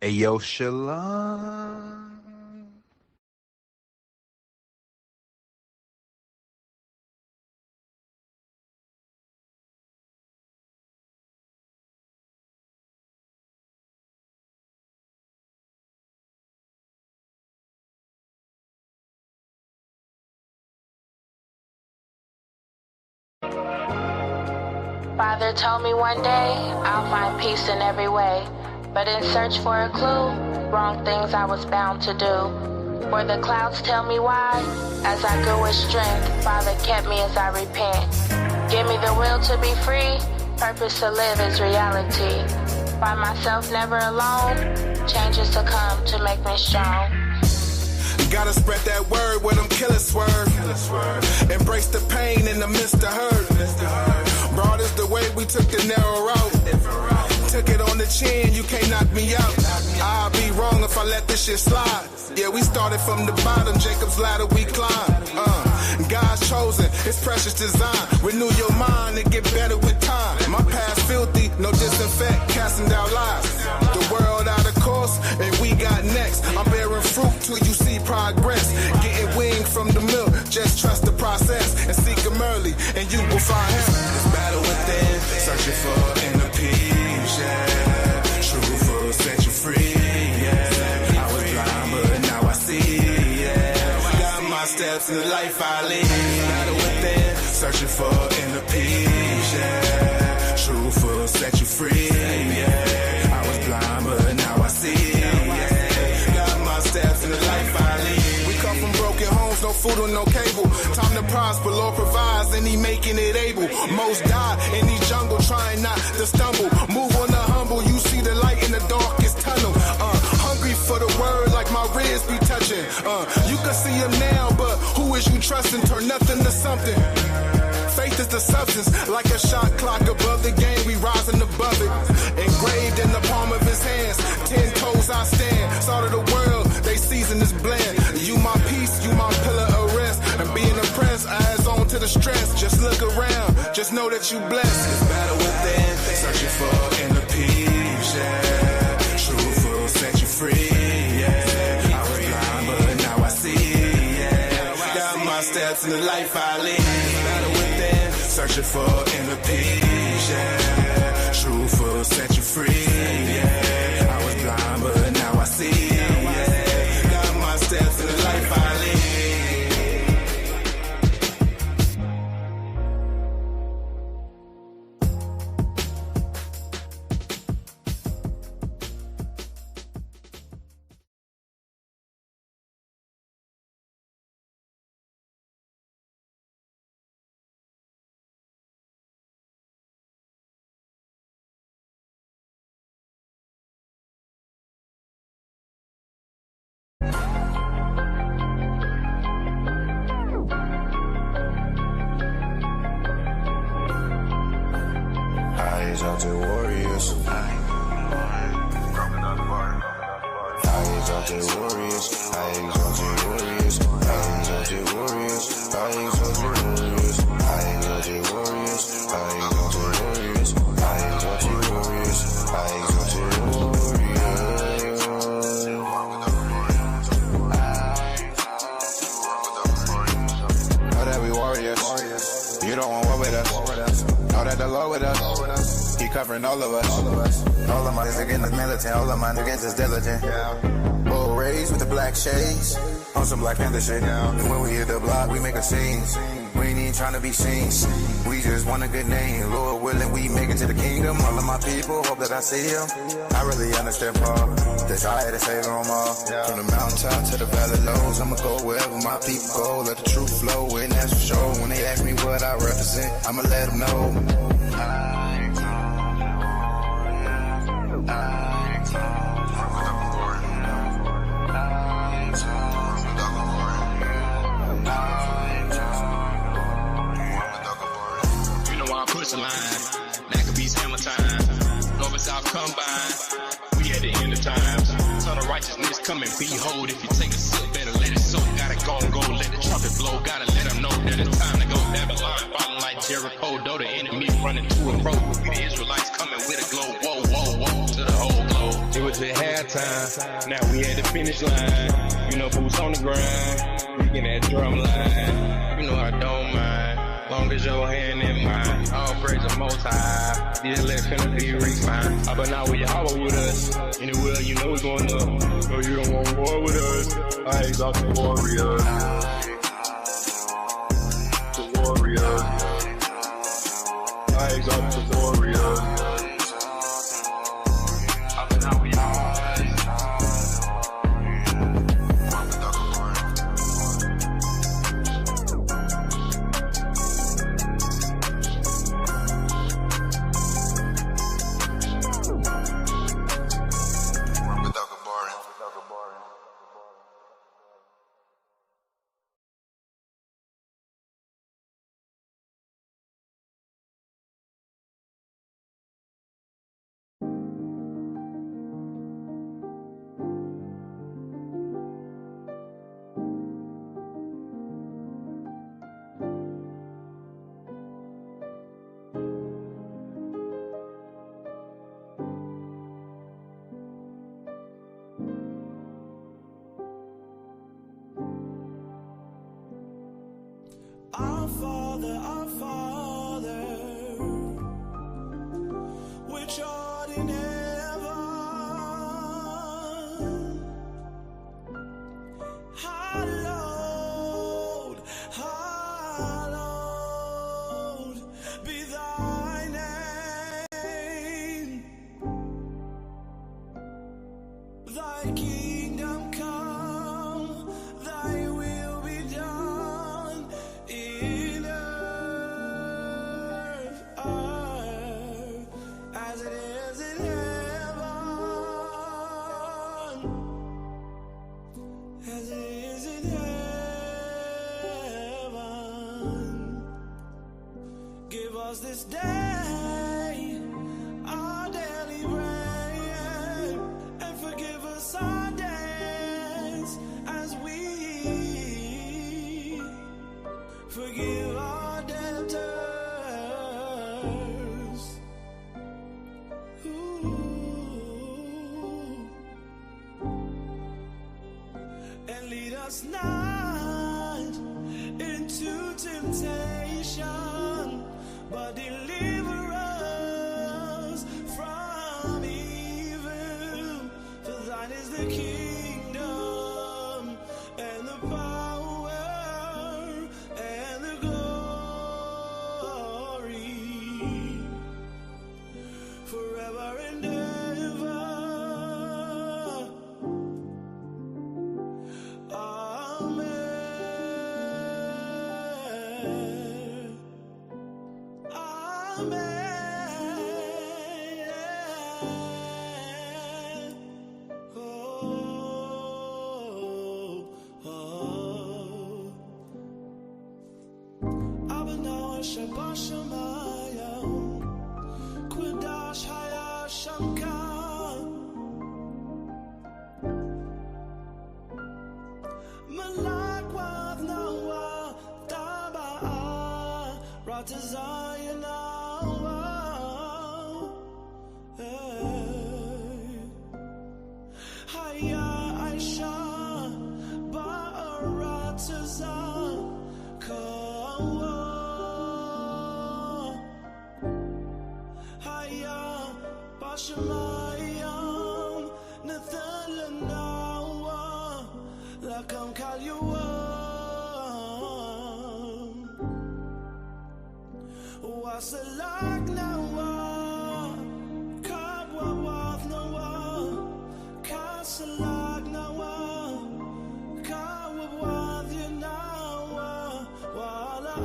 Ayo, Shalom. Father told me one day I'll find peace in every way, but in search for a clue, wrong things I was bound to do. For the clouds tell me why, as I grew with strength, Father kept me as I repent. Give me the will to be free, purpose to live is reality. Find myself never alone, changes to come to make me strong. Gotta spread that word when them killers swerve. Embrace the pain in the midst of hurt. Broad is the way we took the narrow road. Took it on the chin, you can't knock me out. I'll be wrong if I let this shit slide. Yeah, we started from the bottom, Jacob's ladder we climb. God's chosen, His precious design. Renew your mind and get better with time. My past filthy, no disinfect, casting down lies. The world out of course, and we got next. I'm bearing fruit till you see progress. Getting wing from the milk, just trust the process and seek Him early, and you will find Him. This battle within, searching for inner peace, yeah. Truth will set you free, yeah. I was blind, but now I see, yeah. Got my steps in the life I lead. Battle within, searching for inner peace, yeah. Truth will set you free, yeah. I was blind, but now I see, yeah. Got my steps in the life I lead. We come from broken homes, no food or no cable. Time to prosper, Lord provides, and He making it able. Most die in these jungle, trying not to stumble. Move on the humble, you see the light in the darkest tunnel. Hungry for the word, like my ribs be touching. You can see Him now, but who is you trusting? Turn nothing to something. Faith is the substance, like a shot clock above the game, we rising above it. Engraved in the palm of His hands, 10 toes I stand. Salt of the world, they season this blend. You my peace, you my pillar of rest. And being oppressed, eyes on to the stress. Just look around, just know that you blessed. This battle within, searching for inner peace, yeah. Truth will set you free, yeah. I was blind, but now I see, yeah. Got my steps in the life I lead. Battle within, searching for inner peace, yeah. Truth will set you free, yeah. I was blind, but now I see, yeah. Got my steps in the life I lead. Exalted warriors. I exalted warriors. I exalted warriors. I exalted warriors. I exalted warriors. I exalted warriors. I exalted warriors. I exalted warriors. I exalted warriors. Know that we warriors. You don't want war with us. Know that the Lord with us. He covering all of us. All of my niggas against the militant. All of my niggas is diligent. Bull raised with the black shades. On some Black Panther shit. And when we hit the block, we make a scene. We ain't even trying to be seen. We just want a good name. Lord willing, we make it to the kingdom. All of my people hope that I see Him. I really understand Paul. Desire to save them all. From the mountaintop to the valley lows, I'ma go wherever my people go. Let the truth flow, and that's for sure. When they ask me what I represent, I'ma let them know. Combine, we at the end of times. Son of righteousness come and behold. If you take a sip, better let it soak. Gotta go and go, let the trumpet blow. Gotta let them know that it's time to go. Babylon falling like Jericho. Though the enemy running to and fro. We the Israelites coming with a glow. Whoa, whoa, whoa, to the whole globe. It was at halftime. Now we at the finish line. You know, boots on the grind. We get that drum line. You know I don't mind. Long as your hand in mine. All praise the Most High. This election be refined. But now we all with us. Anywhere you know it's going up. So you don't want war with us. I exalt the warriors. The warriors. I exalt the warriors. Our Father, which art in heaven, hallowed, hallowed be thy name. Thy kingdom come, thy will be done in earth, as it is in heaven, as it is in heaven. Give us this day our daily bread, and forgive us our debts as we forgive our debtors. Ooh. And lead us not into temptation, but deliver us from evil. For thine is the kingdom and the power and the glory forever and ever. Amen. Amen. Abana Shabbat Shemayim, Qudash Haya Shamka, Malak Wadnawa Taba'a Ratazayanawa. Haya Aisha Ba'arataza Kawa. Haya Bashamayam Nathalanawa Lakam Kalyawam Wasalak Nawa Kabwa Wathnawa Kasalag Nawa Kawawadyanawa Wala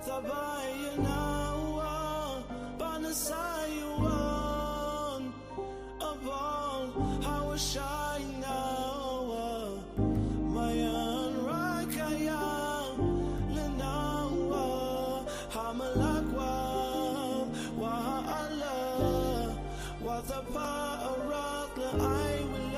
Tabayanawa Banasayuan Abal Hawashaynawa Mayan Rakaya Lanawa Hamalakwa Wa'ala Wathapa Aratla I will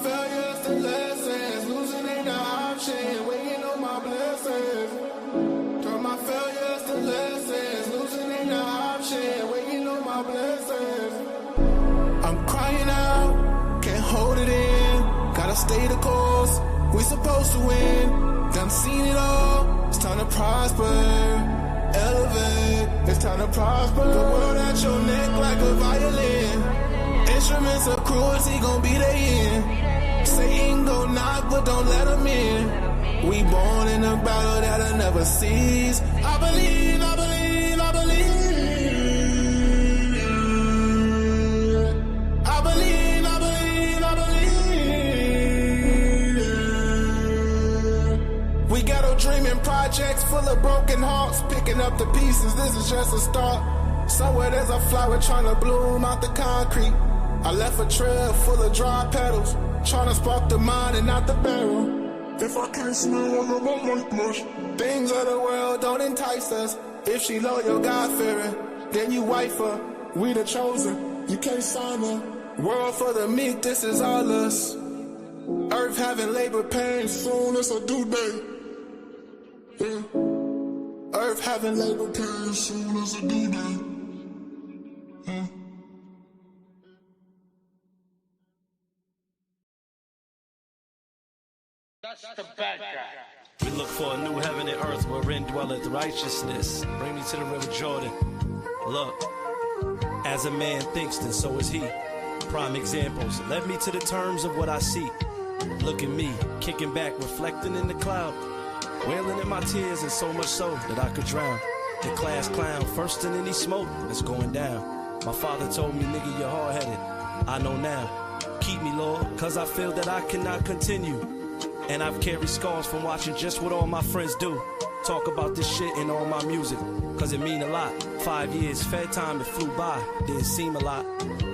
failures to lessons. Losing ain't an option. Waiting on my blessings. Turn my failures to lessons. Losing ain't an option. Waiting on my blessings. I'm crying out. Can't hold it in. Gotta stay the course. We supposed to win. Done seen it all. It's time to prosper. Elevate. It's time to prosper. The world at your neck like a violin. Instruments of cruelty gon' be the end. Satan gon' knock, but don't let him in. We born in a battle that'll never cease. I believe, I believe, I believe. I believe, I believe, I believe. We ghetto dreaming projects full of broken hearts. Picking up the pieces, this is just a start. Somewhere there's a flower trying to bloom out the concrete. I left a trail full of dry petals, trying to spark the mind and not the barrel. If I can't smell, I know my light blush. Things of the world don't entice us. If she loyal, God-fearing, then you wife her. We the chosen, you can't sign her. World for the meek, this is all us. Earth having labor pains, soon it's a due day. Yeah. Earth having labor pains, soon it's a due day. Yeah. That's the bad guy. We look for a new heaven and earth wherein dwelleth righteousness. Bring me to the river Jordan. Look, as a man thinks, then so is he. Prime examples led me to the terms of what I see. Look at me, kicking back, reflecting in the cloud, wailing in my tears, and so much so that I could drown. The class clown, first in any smoke that's going down. My father told me, nigga, you're hard-headed. I know now. Keep me, Lord, cause I feel that I cannot continue. And I've carried scars from watching just what all my friends do. Talk about this shit in all my music, cause it mean a lot. 5 years, fed time, it flew by, didn't seem a lot.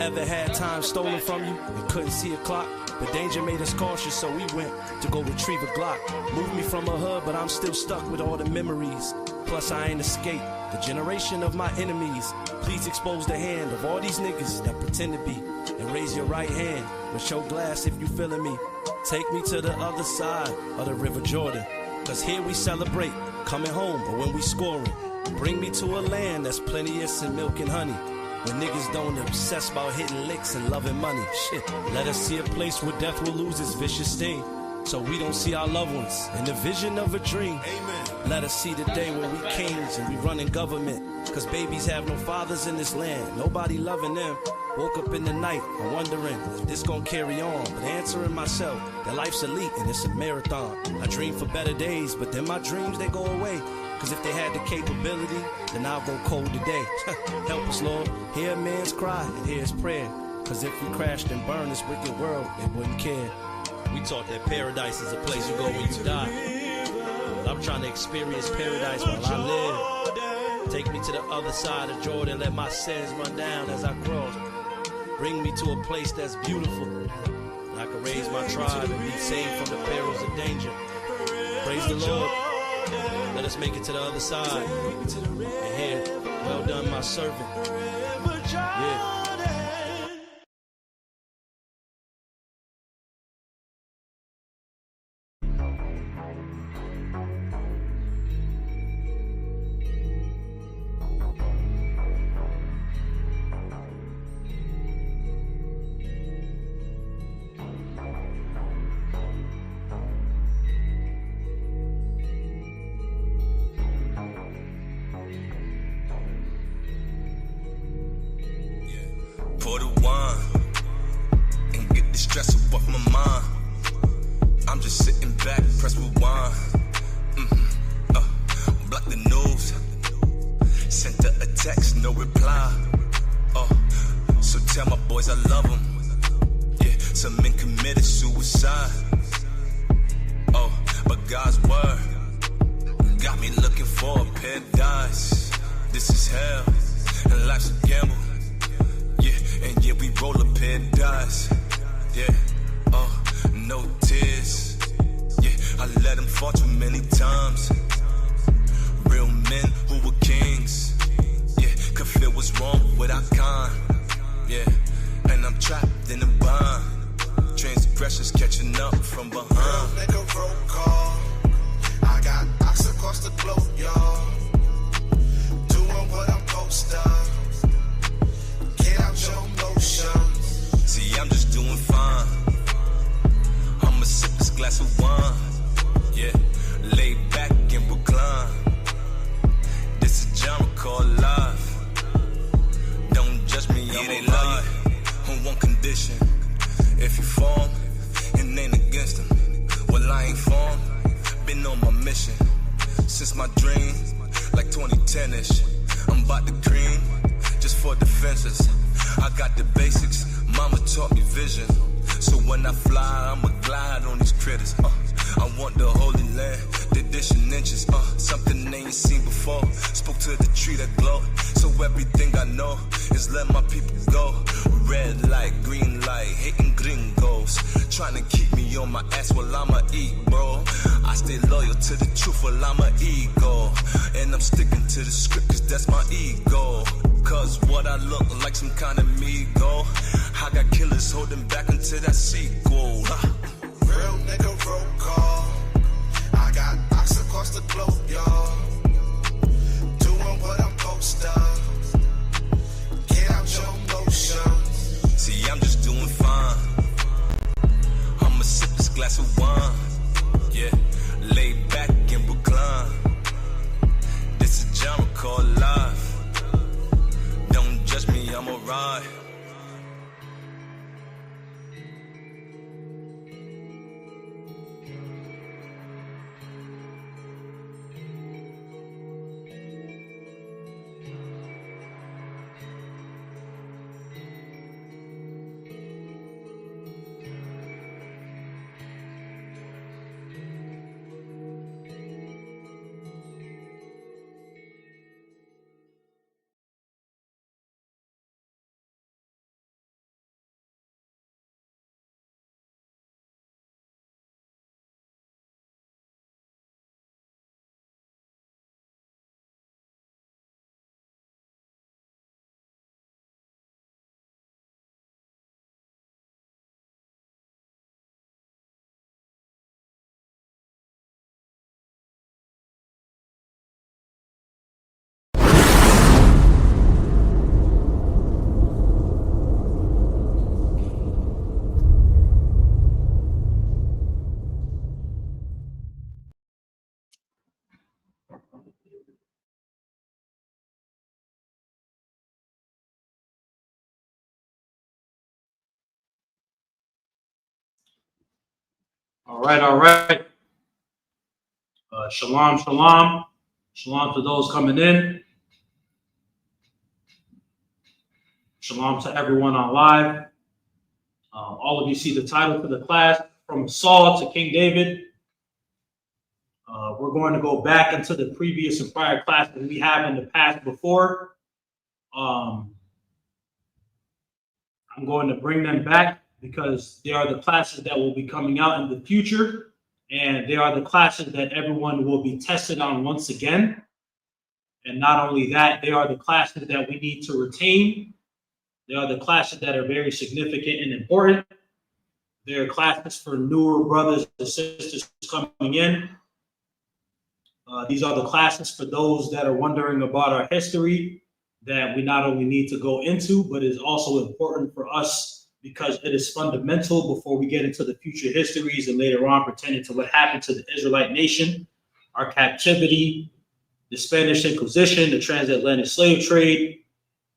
Ever had time stolen from you and couldn't see a clock? But danger made us cautious, so we went to go retrieve a Glock. Moved me from a hood, but I'm still stuck with all the memories. Plus I ain't escaped the generation of my enemies. Please expose the hand of all these niggas that pretend to be, and raise your right hand with show glass if you feeling me. Take me to the other side of the river Jordan, cause here we celebrate coming home or when we scoring. Bring me to a land that's plenteous in milk and honey, where niggas don't obsess about hitting licks and loving money. Shit, let us see a place where death will lose its vicious sting, so we don't see our loved ones in the vision of a dream. Amen. Let us see the day when we kings and we running government, cause babies have no fathers in this land, nobody loving them. Woke up in the night, I'm wondering if this gon' carry on, but answering myself that life's elite and it's a marathon. I dream for better days, but then my dreams, they go away, cause if they had the capability, then I'll go cold today. Help us, Lord, hear a man's cry and hear his prayer, cause if we crashed and burned this wicked world, they wouldn't care. We taught that paradise is a place you go when you die. I'm trying to experience paradise while I live. Take me to the other side of Jordan, let my sins run down as I cross. Bring me to a place that's beautiful, and I can raise my tribe and be saved from the perils of danger. Praise the Lord. Let us make it to the other side. And here, well done, my servant. Yeah. Pour the wine and get the stress up off my mind. I'm just sitting back, press rewind. Block the news. Sent her a text, no reply. So tell my boys I love them. Yeah, some men committed suicide. But God's word got me looking for a paradise. This is hell, and life's a gamble. And yeah, we roll a paradise. Yeah, no tears. Yeah, I let them fall too many times. Real men who were kings. Yeah, could feel what's wrong with our kind. Yeah, and I'm trapped in a bind. Transparent transgressions catching up from behind. Real nigga roll call. I got ox across the globe, y'all. Doing what I'm supposed to. Get out your emotions. See, I'm just doing fine. I'ma sip this glass of wine. Yeah, lay back and recline. This is genre called life. Don't judge me, I'm a lie. On one condition, if you form and ain't against them, well I ain't formed. Been on my mission since my dream, like 2010ish. I'm about to cream, just for the fences. I got the basics, mama taught me vision. So when I fly, I'ma glide on these critters. I want the holy land, the dishing inches. Something they ain't seen before. Spoke to the tree that glowed. So everything I know is let my people go. Red light, green light, hating gringos. Trying to keep me on my ass while I'ma eat, bro. I stay loyal to the truth while I'm an ego. And I'm sticking to the script cause that's my ego. Cause what I look like some kind of me-go. I got killers holding back into that sequel. Real nigga roll call. I got ox across the globe, y'all. Doing what I'm supposed to. Get out your emotions. See, I'm just doing fine. I'ma sip this glass of wine. Yeah, lay back and recline. This is genre called life. Don't judge me, I'm a ride. All right. Shalom, shalom. Shalom to those coming in. Shalom to everyone on live. All of you see the title for the class, From Saul to King David. We're going to go back into the previous and prior class that we have in the past before. I'm going to bring them back because they are the classes that will be coming out in the future, and they are the classes that everyone will be tested on once again. And not only that, they are the classes that we need to retain. They are the classes that are very significant and important. They are classes for newer brothers and sisters coming in. These are the classes for those that are wondering about our history that we not only need to go into, but is also important for us because it is fundamental before we get into the future histories and later on pertaining to what happened to the Israelite nation, our captivity, the Spanish Inquisition, the transatlantic slave trade,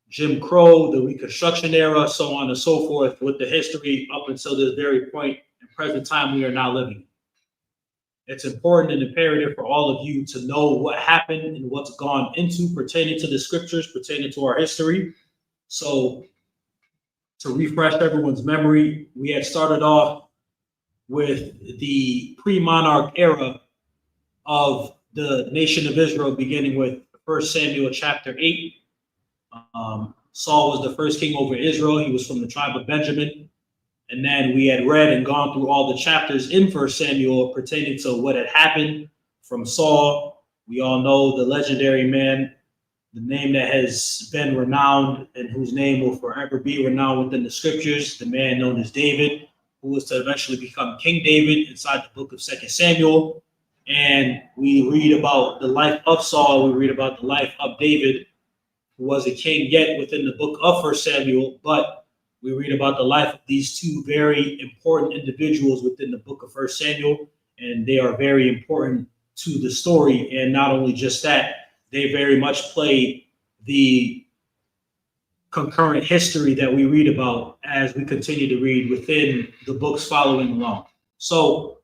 Jim Crow, the Reconstruction era, so on and so forth, with the history up until this very point and present time we are now living. It's important and imperative for all of you to know what happened and what's gone into pertaining to the scriptures, pertaining to our history. So to refresh everyone's memory, we had started off with the pre-monarch era of the nation of Israel, beginning with 1 Samuel chapter 8. Saul was the first king over Israel. He was from the tribe of Benjamin. And then we had read and gone through all the chapters in 1 Samuel pertaining to what had happened from Saul. We all know the legendary man, the name that has been renowned and whose name will forever be renowned within the scriptures, the man known as David, who was to eventually become King David inside the book of 2 Samuel. And we read about the life of Saul. We read about the life of David, who was a king yet within the book of 1 Samuel. But we read about the life of these two very important individuals within the book of 1 Samuel. And they are very important to the story. And not only just that, they very much play the concurrent history that we read about as we continue to read within the books following along. So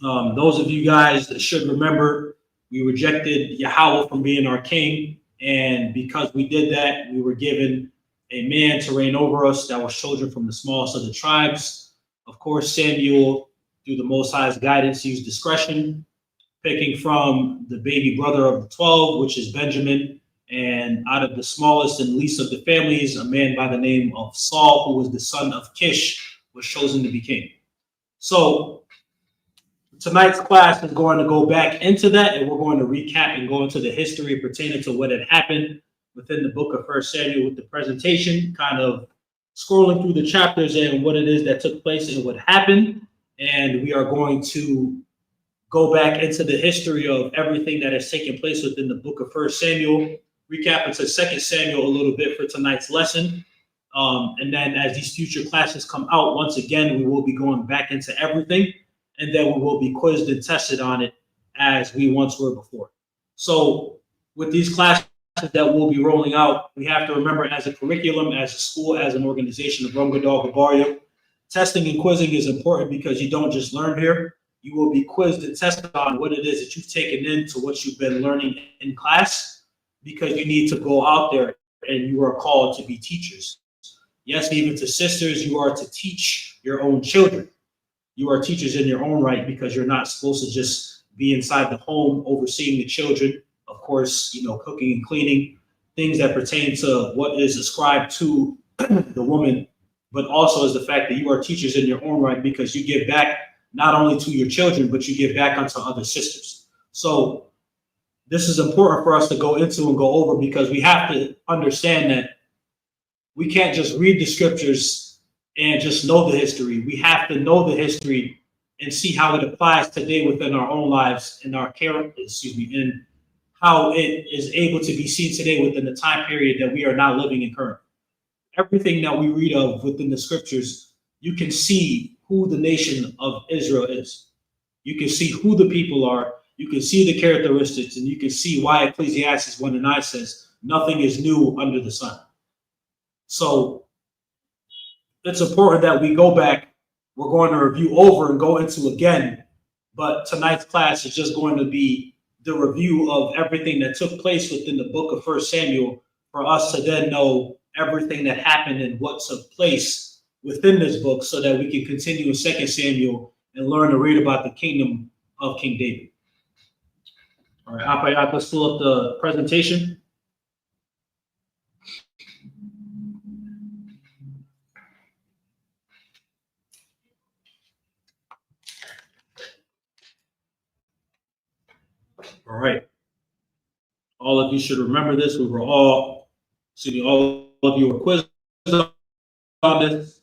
those of you guys that should remember, we rejected YHWH from being our king. And because we did that, we were given a man to reign over us that was chosen from the smallest of the tribes. Of course, Samuel, through the Most High's guidance, used discretion, picking from the baby brother of the 12, which is Benjamin, and out of the smallest and least of the families, a man by the name of Saul, who was the son of Kish, was chosen to be king. So tonight's class is going to go back into that, and we're going to recap and go into the history pertaining to what had happened within the book of 1 Samuel with the presentation, kind of scrolling through the chapters and what it is that took place and what happened. And we are going to go back into the history of everything that has taken place within the book of 1 Samuel, recap into 2 Samuel a little bit for tonight's lesson. And then as these future classes come out, once again, we will be going back into everything, and then we will be quizzed and tested on it as we once were before. So with these classes that we'll be rolling out, we have to remember, as a curriculum, as a school, as an organization of Gadal, Gabaryam, testing and quizzing is important because you don't just learn here. You will be quizzed and tested on what it is that you've taken into what you've been learning in class, because you need to go out there and you are called to be teachers. Yes, even to sisters, you are to teach your own children. You are teachers in your own right, because you're not supposed to just be inside the home overseeing the children. Of course, you know, cooking and cleaning, things that pertain to what is ascribed to the woman, but also is the fact that you are teachers in your own right, because you give back not only to your children, but you give back unto other sisters. So this is important for us to go into and go over, because we have to understand that we can't just read the scriptures and just know the history. We have to know the history and see how it applies today within our own lives and our character, and how it is able to be seen today within the time period that we are now living in currently. Everything that we read of within the scriptures, you can see who the nation of Israel is. You can see who the people are. You can see the characteristics, and you can see why Ecclesiastes 1:9 says, nothing is new under the sun. So it's important that we go back. We're going to review over and go into again, but tonight's class is just going to be the review of everything that took place within the book of 1 Samuel, for us to then know everything that happened and what took place within this book, so that we can continue in 2 Samuel and learn to read about the kingdom of King David. All right, Apayat, let's pull up the presentation. All right. All of you should remember this. All of you were quizzed on this.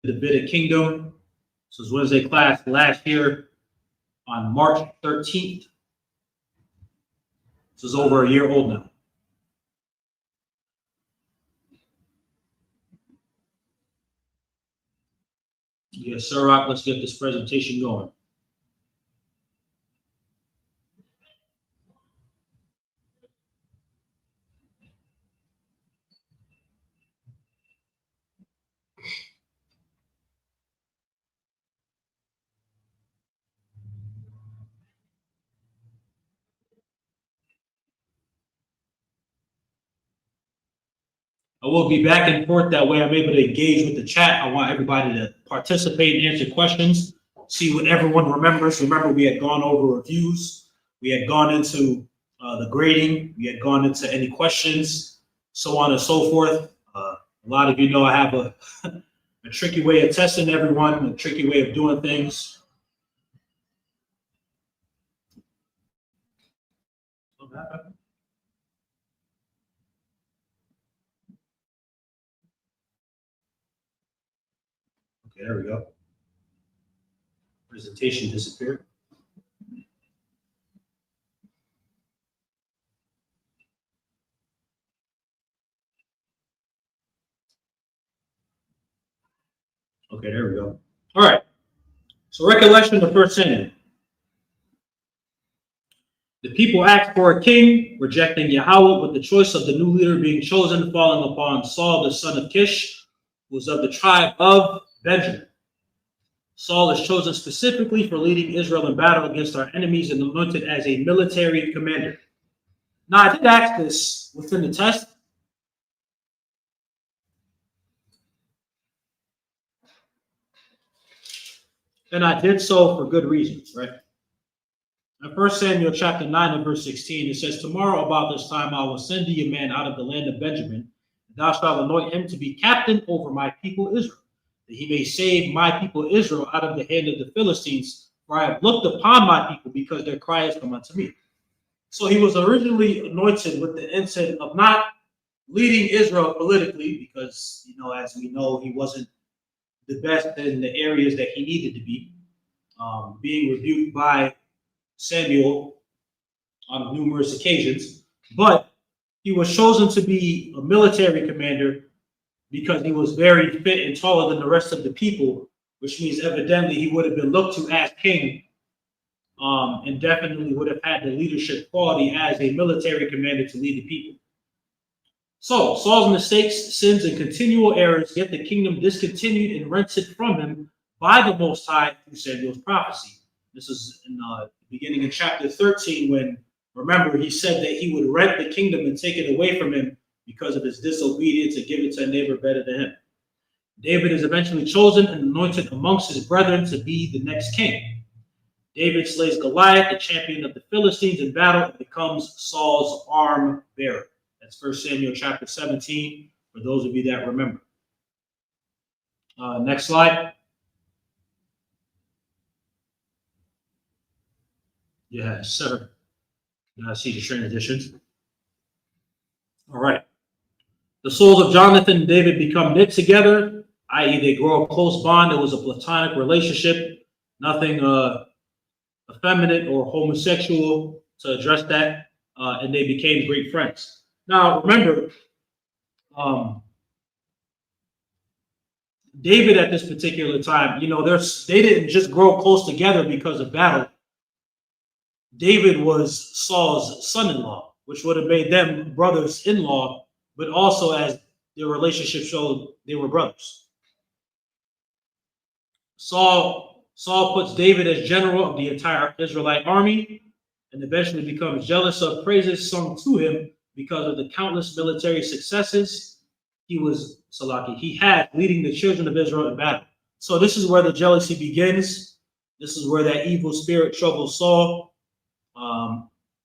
The Davidic Kingdom. This was Wednesday class last year on March 13th. This is over a year old now. Yes, sir. Let's get this presentation going. I will be back and forth. That way I'm able to engage with the chat. I want everybody to participate and answer questions, see what everyone remembers. Remember, we had gone over reviews. We had gone into the grading. We had gone into any questions, so on and so forth. A lot of you know I have a tricky way of testing everyone, a tricky way of doing things. Okay, there we go. Presentation disappeared. Okay, there we go. All right. So recollection of 1 Samuel. The people asked for a king, rejecting Yahweh, with the choice of the new leader being chosen, falling upon Saul, the son of Kish, who was of the tribe of Benjamin. Saul is chosen specifically for leading Israel in battle against our enemies and anointed as a military commander. Now, I did ask this within the test. And I did so for good reasons, right? In 1 Samuel chapter 9 and verse 16, it says, tomorrow about this time I will send thee a man out of the land of Benjamin, and thou shalt anoint him to be captain over my people Israel, that he may save my people Israel out of the hand of the Philistines, for I have looked upon my people because their cry has come unto me. So he was originally anointed with the intent of not leading Israel politically, because, you know, as we know, he wasn't the best in the areas that he needed to be, being rebuked by Samuel on numerous occasions, but he was chosen to be a military commander because he was very fit and taller than the rest of the people, which means evidently he would have been looked to as king, and definitely would have had the leadership quality as a military commander to lead the people. So Saul's mistakes, sins, and continual errors get the kingdom discontinued and wrested from him by the Most High through Samuel's prophecy. This is in beginning in chapter 13, when, remember, he said that he would rent the kingdom and take it away from him because of his disobedience and give it to a neighbor better than him. David is eventually chosen and anointed amongst his brethren to be the next king. David slays Goliath, the champion of the Philistines, in battle, and becomes Saul's arm bearer. That's 1 Samuel chapter 17, for those of you that remember. Next slide. Yeah, 7. I see the transitions. All right. The souls of Jonathan and David become knit together, i.e. they grow a close bond. It was a platonic relationship, nothing effeminate or homosexual to address that, and they became great friends. Now, remember, David at this particular time, you know, they didn't just grow close together because of battle. David was Saul's son-in-law, which would have made them brothers-in-law, but also, as their relationship showed, they were brothers. Saul puts David as general of the entire Israelite army, and eventually becomes jealous of praises sung to him because of the countless military successes he had leading the children of Israel in battle. So this is where the jealousy begins. This is where that evil spirit troubles Saul.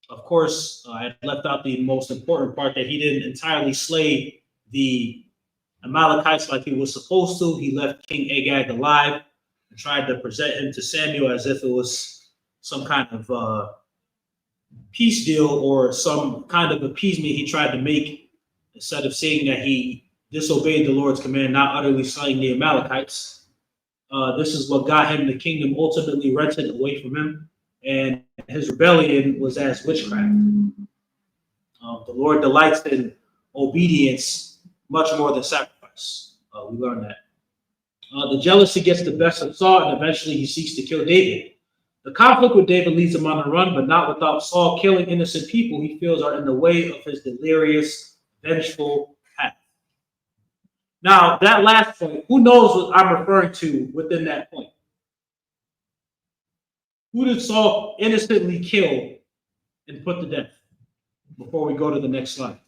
Of course, I left out the most important part, that he didn't entirely slay the Amalekites like he was supposed to. He left King Agag alive and tried to present him to Samuel as if it was some kind of peace deal or some kind of appeasement he tried to make, instead of saying that he disobeyed the Lord's command, not utterly slaying the Amalekites. This is what got him the kingdom ultimately wrested away from him, and his rebellion was as witchcraft. The Lord delights in obedience much more than sacrifice. We learned that. The jealousy gets the best of Saul, and eventually he seeks to kill David. The conflict with David leads him on the run, but not without Saul killing innocent people he feels are in the way of his delirious, vengeful path. Now, that last point, who knows what I'm referring to within that point? Who did Saul innocently kill and put to death? Before we go to the next slide.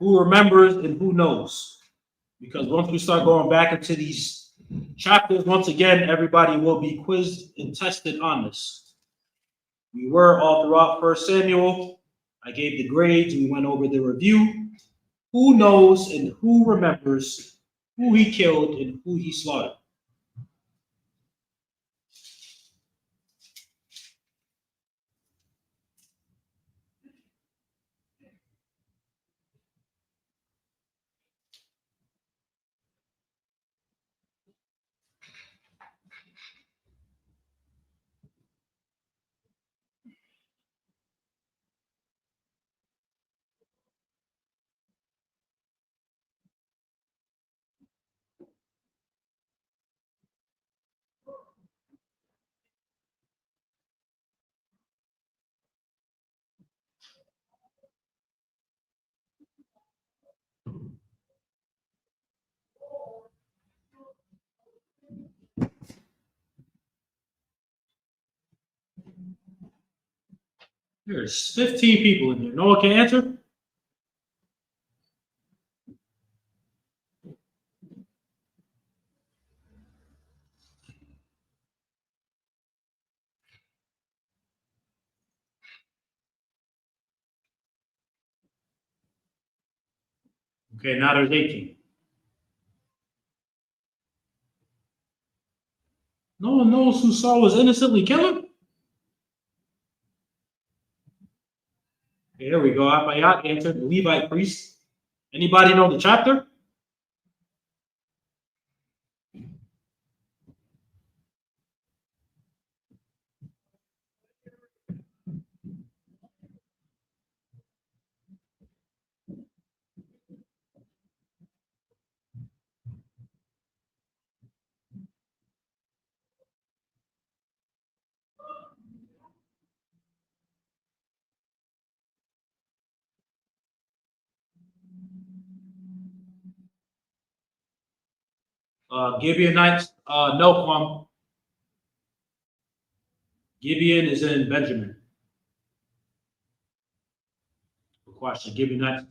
Who remembers and who knows? Because once we start going back into these chapters, once again, everybody will be quizzed and tested on this. We were all throughout 1 Samuel. I gave the grades. We went over the review. Who knows and who remembers who he killed and who he slaughtered? There's 15 people in here. No one can answer? Okay, now there's 18. No one knows who Saul was innocently killed? Okay, here we go. Abayat answered, the Levite priest. Anybody know the chapter? Gibeonites, no, Kwam. Gibeon is in Benjamin. Question, Gibeonites.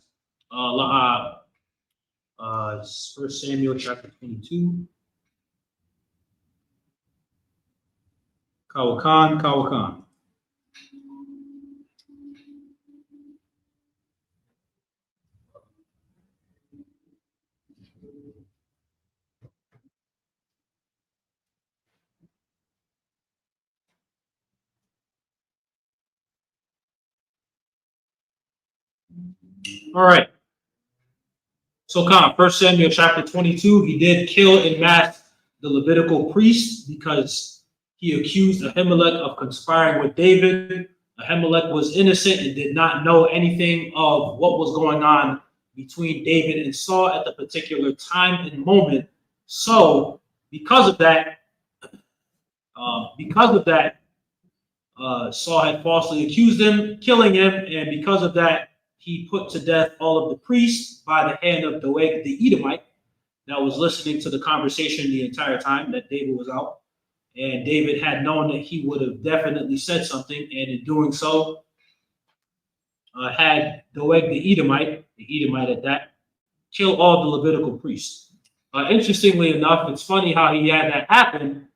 1 Samuel chapter 22. Kawakan. All right. So, 1 Samuel chapter 22, he did kill en masse the Levitical priest because he accused Ahimelech of conspiring with David. Ahimelech was innocent and did not know anything of what was going on between David and Saul at the particular time and moment. So, because of that, Saul had falsely accused him, killing him, and because of that, he put to death all of the priests by the hand of Doeg the Edomite that was listening to the conversation the entire time that David was out. And David had known that he would have definitely said something, and in doing so, had Doeg the Edomite at that, kill all the Levitical priests. Interestingly enough, it's funny how he had that happen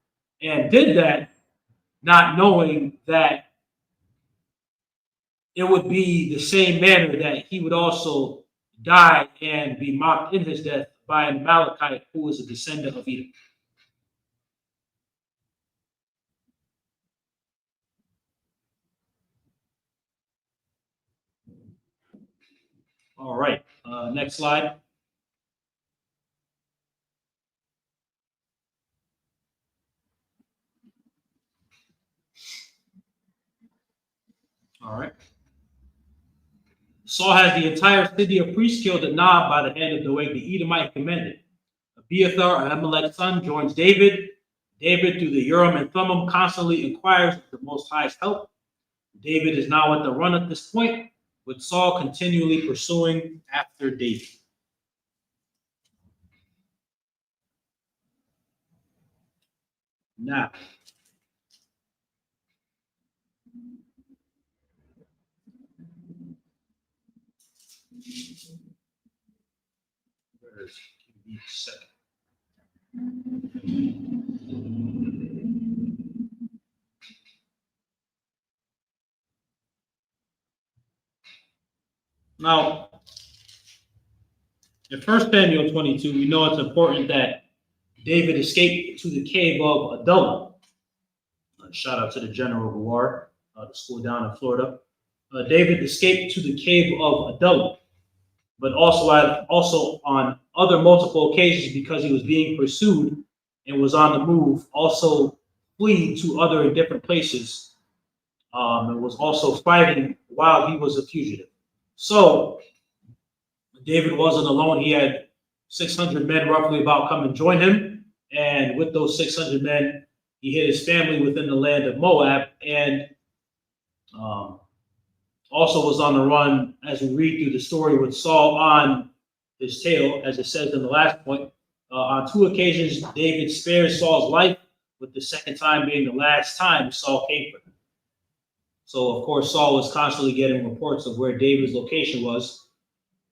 and did that, not knowing that it would be the same manner that he would also die and be mocked in his death by an Amalekite who was a descendant of Edom. All right, next slide. All right. Saul has the entire city of priests killed at Nob by the hand of Doeg the Edomite commanded. Abiathar, Ahimelech's son, joins David. David, through the Urim and Thummim, constantly inquires of the Most High's help. David is now at the run at this point, with Saul continually pursuing after David. Now, give me a second. Now, in 1 Samuel 22, we know it's important that David escaped to the cave of Adullam. Shout out to the General Gabar, the school down in Florida. David escaped to the cave of Adullam, but also on other multiple occasions because he was being pursued and was on the move, also fleeing to other and different places, and was also fighting while he was a fugitive. So David wasn't alone. He had 600 men roughly about come and join him. And with those 600 men, he hid his family within the land of Moab and also was on the run as we read through the story with Saul on his tail, as it says in the last point. On 2 occasions, David spared Saul's life, with the second time being the last time Saul came for him. So, of course, Saul was constantly getting reports of where David's location was.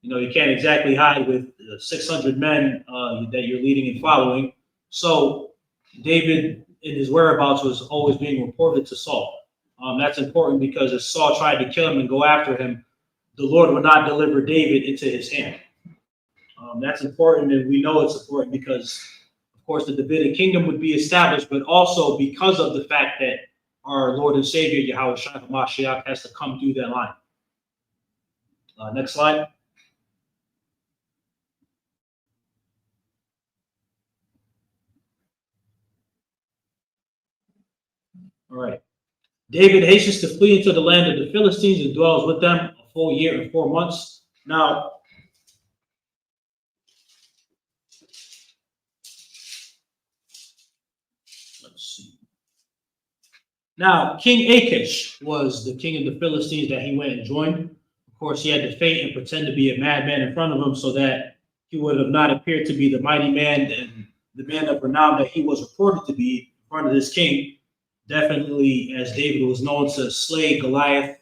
You know, you can't exactly hide with 600 men that you're leading and following. So, David, in his whereabouts, was always being reported to Saul. That's important because if Saul tried to kill him and go after him, the Lord would not deliver David into his hand. That's important, and we know it's important because, of course, the Davidic kingdom would be established, but also because of the fact that our Lord and Savior, YHWH, has to come through that line. Next slide. All right. David hastens to flee into the land of the Philistines and dwells with them a full year and 4 months. Now, let's see. Now, King Achish was the king of the Philistines that he went and joined. Of course, he had to feint and pretend to be a madman in front of him so that he would have not appeared to be the mighty man and the man of renown that he was reported to be in front of this king. Definitely, as David was known to slay Goliath,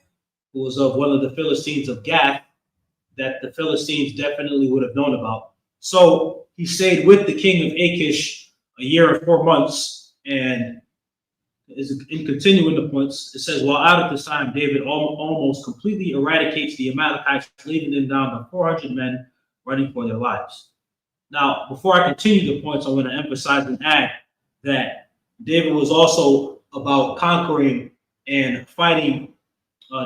who was of one of the Philistines of Gath, that the Philistines definitely would have known about. So he stayed with the king of Achish a year and 4 months, and in continuing the points, it says, while out at this time, David almost completely eradicates the Amalekites, leaving them down to 400 men running for their lives. Now, before I continue the points, I want to emphasize and add that David was also about conquering and fighting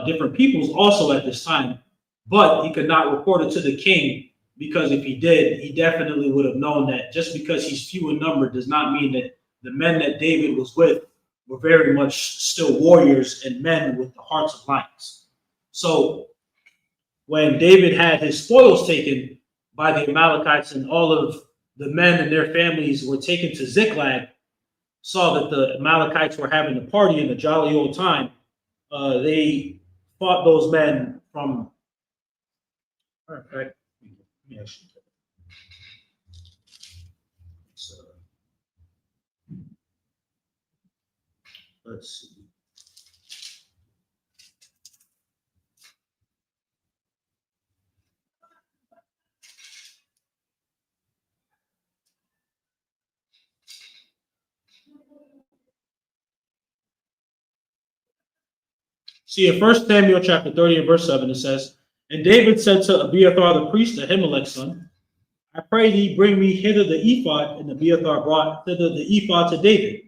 different peoples also at this time, but he could not report it to the king because if he did, he definitely would have known that just because he's few in number does not mean that the men that David was with were very much still warriors and men with the hearts of lions. So when David had his spoils taken by the Amalekites and all of the men and their families were taken to Ziklag, saw that the Amalekites were having a party in a jolly old time, they fought those men from. All right. Let's see. See, in 1 Samuel chapter 30 and verse 7, it says, and David said to Abiathar the priest, Ahimelech's son, I pray thee bring me hither the ephod. And Abiathar brought thither the ephod to David.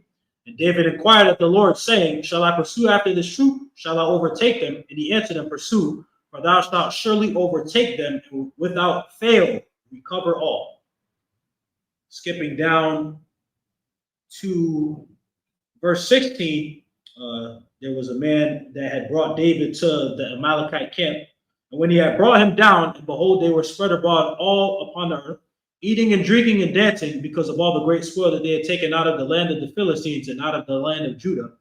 And David inquired of the Lord, saying, shall I pursue after this troop? Shall I overtake them? And he answered him, pursue, for thou shalt surely overtake them, and without fail recover all. Skipping down to verse 16, there was a man that had brought David to the Amalekite camp. And when he had brought him down, and behold, they were spread abroad all upon the earth, eating and drinking and dancing because of all the great spoil that they had taken out of the land of the Philistines and out of the land of Judah.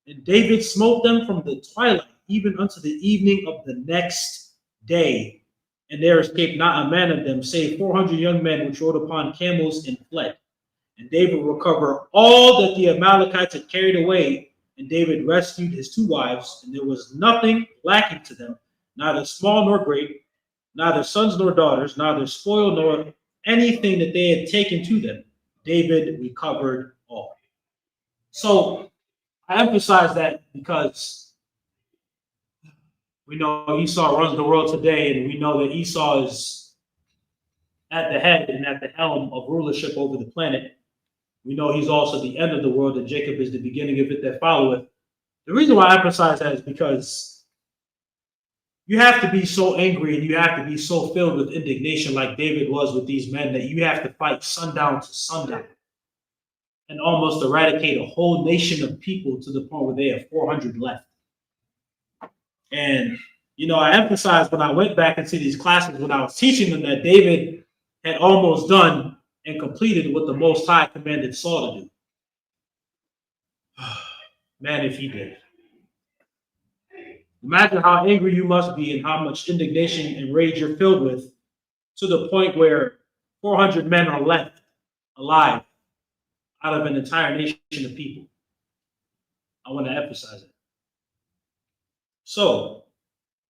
And David smote them from the twilight even unto the evening of the next day. And there escaped not a man of them, save 400 young men which rode upon camels and fled. And David recovered all that the Amalekites had carried away. And David rescued his 2 wives, and there was nothing lacking to them, neither small nor great, neither sons nor daughters, neither spoil nor anything that they had taken to them. David recovered all. So I emphasize that because we know Esau runs the world today, and we know that Esau is at the head and at the helm of rulership over the planet. We know he's also the end of the world, and Jacob is the beginning of it that followeth. The reason why I emphasize that is because you have to be so angry and you have to be so filled with indignation like David was with these men that you have to fight sundown to sundown and almost eradicate a whole nation of people to the point where they have 400 left. And, you know, I emphasized when I went back into these classes when I was teaching them that David had almost done and completed what the Most High commanded Saul to do. Man, if he did. Imagine how angry you must be and how much indignation and rage you're filled with to the point where 400 men are left alive out of an entire nation of people. I want to emphasize it. So,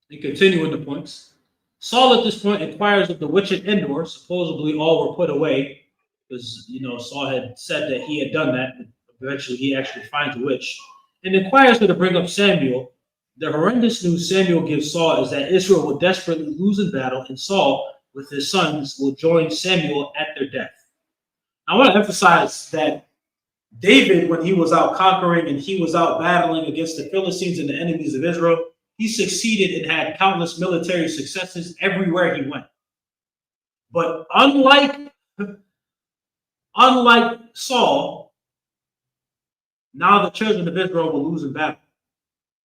in continuing the points, Saul at this point inquires of the witch at Endor. Supposedly all were put away because, Saul had said that he had done that. Eventually he actually finds a witch and inquires her to bring up Samuel. The horrendous news Samuel gives Saul is that Israel will desperately lose in battle, and Saul, with his sons, will join Samuel at their death. I want to emphasize that David, when he was out conquering and he was out battling against the Philistines and the enemies of Israel, he succeeded and had countless military successes everywhere he went. But unlike Saul, now the children of Israel will lose in battle.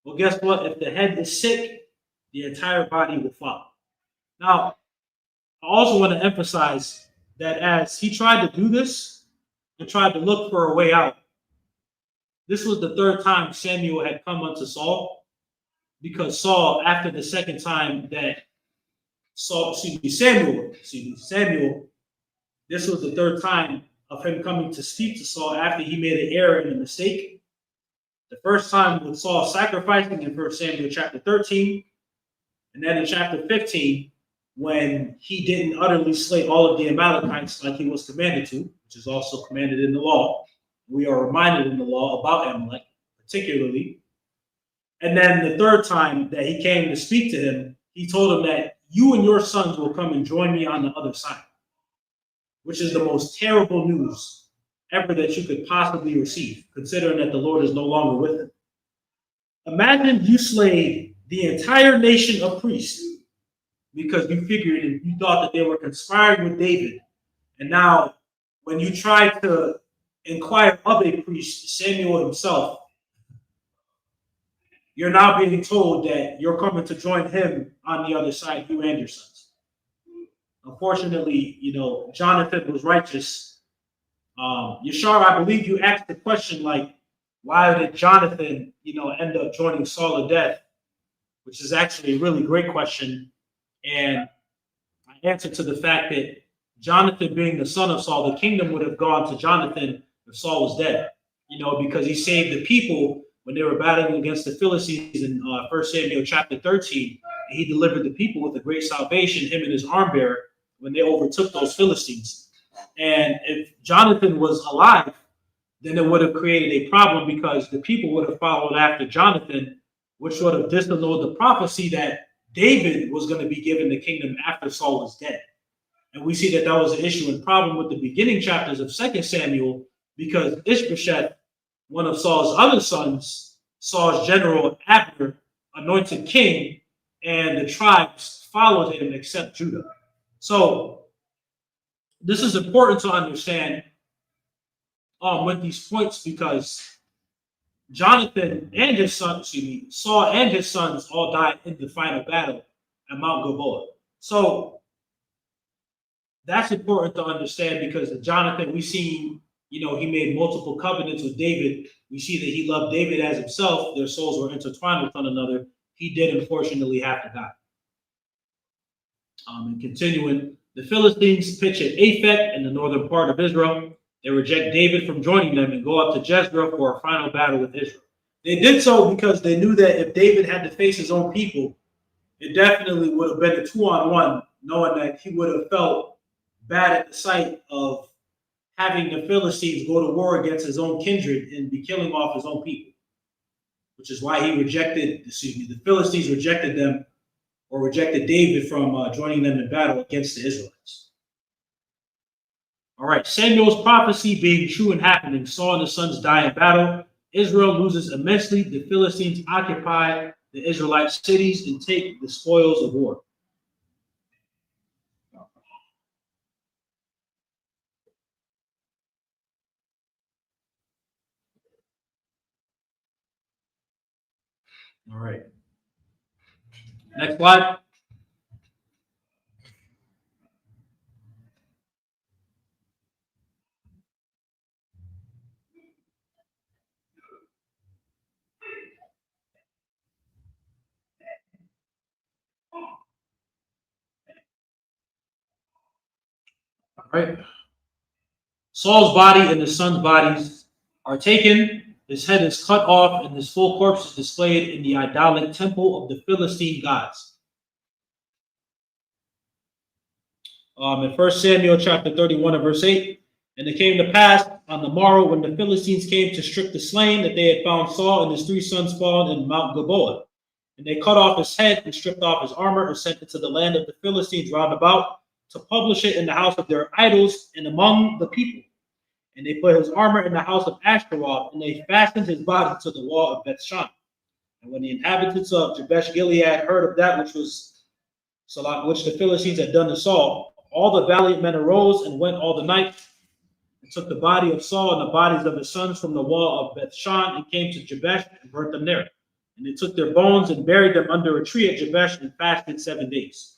Well, guess what? If the head is sick, the entire body will follow. Now, I also want to emphasize that as he tried to do this and tried to look for a way out, this was the third time Samuel had come unto Saul, because Saul, after the second time that Samuel, this was the third time of him coming to speak to Saul after he made an error and a mistake. The first time with Saul sacrificing in 1 Samuel chapter 13, and then in chapter 15, when he didn't utterly slay all of the Amalekites like he was commanded to, which is also commanded in the law. We are reminded in the law about Amalek, particularly. And then the third time that he came to speak to him, he told him that you and your sons will come and join me on the other side, which is the most terrible news ever that you could possibly receive, considering that the Lord is no longer with him. Imagine you slay the entire nation of priests because you figured and you thought that they were conspiring with David. And now when you try to inquire of a priest, Samuel himself, you're now being told that you're coming to join him on the other side, you and your sons. Unfortunately, Jonathan was righteous. Yashar, I believe you asked the question, like, why did Jonathan, end up joining Saul at death? Which is actually a really great question. And I answered to the fact that Jonathan being the son of Saul, the kingdom would have gone to Jonathan if Saul was dead, because he saved the people when they were battling against the Philistines in 1 Samuel chapter 13. And he delivered the people with a great salvation, him and his arm bearer, when they overtook those Philistines. And if Jonathan was alive, then it would have created a problem because the people would have followed after Jonathan, which would have disannulled the prophecy that David was going to be given the kingdom after Saul was dead. And we see that that was an issue and problem with the beginning chapters of 2 Samuel, because Ishbosheth, one of Saul's other sons, Saul's general Abner, anointed king, and the tribes followed him except Judah. So this is important to understand with these points, because Jonathan and his son, Saul and his sons all died in the final battle at Mount Gilboa. So that's important to understand, because Jonathan, we see, he made multiple covenants with David. We see that he loved David as himself. Their souls were intertwined with one another. He did unfortunately have to die. And continuing, the Philistines pitch at Aphek in the northern part of Israel. They reject David from joining them and go up to Jezreel for a final battle with Israel. They did so because they knew that if David had to face his own people, it definitely would have been a 2-on-1, knowing that he would have felt bad at the sight of having the Philistines go to war against his own kindred and be killing off his own people, which is why he rejected, the Philistines rejected them, or rejected David from joining them in battle against the Israelites. All right, Samuel's prophecy being true and happening. Saul and his sons die in battle. Israel loses immensely. The Philistines occupy the Israelite cities and take the spoils of war. All right. Next slide. All right. Saul's body and his son's bodies are taken, his head is cut off, and his full corpse is displayed in the idolic temple of the Philistine gods. In 1 Samuel chapter 31 and verse 8, and it came to pass on the morrow when the Philistines came to strip the slain that they had found Saul and his 3 sons fallen in Mount Gilboa. And they cut off his head and stripped off his armor and sent it to the land of the Philistines round about to publish it in the house of their idols and among the people. And they put his armor in the house of Ashtaroth, and they fastened his body to the wall of Bethshan. And when the inhabitants of Jabesh Gilead heard of that which the Philistines had done to Saul, all the valiant men arose and went all the night and took the body of Saul and the bodies of his sons from the wall of Bethshan and came to Jabesh and burnt them there. And they took their bones and buried them under a tree at Jabesh and fasted 7 days.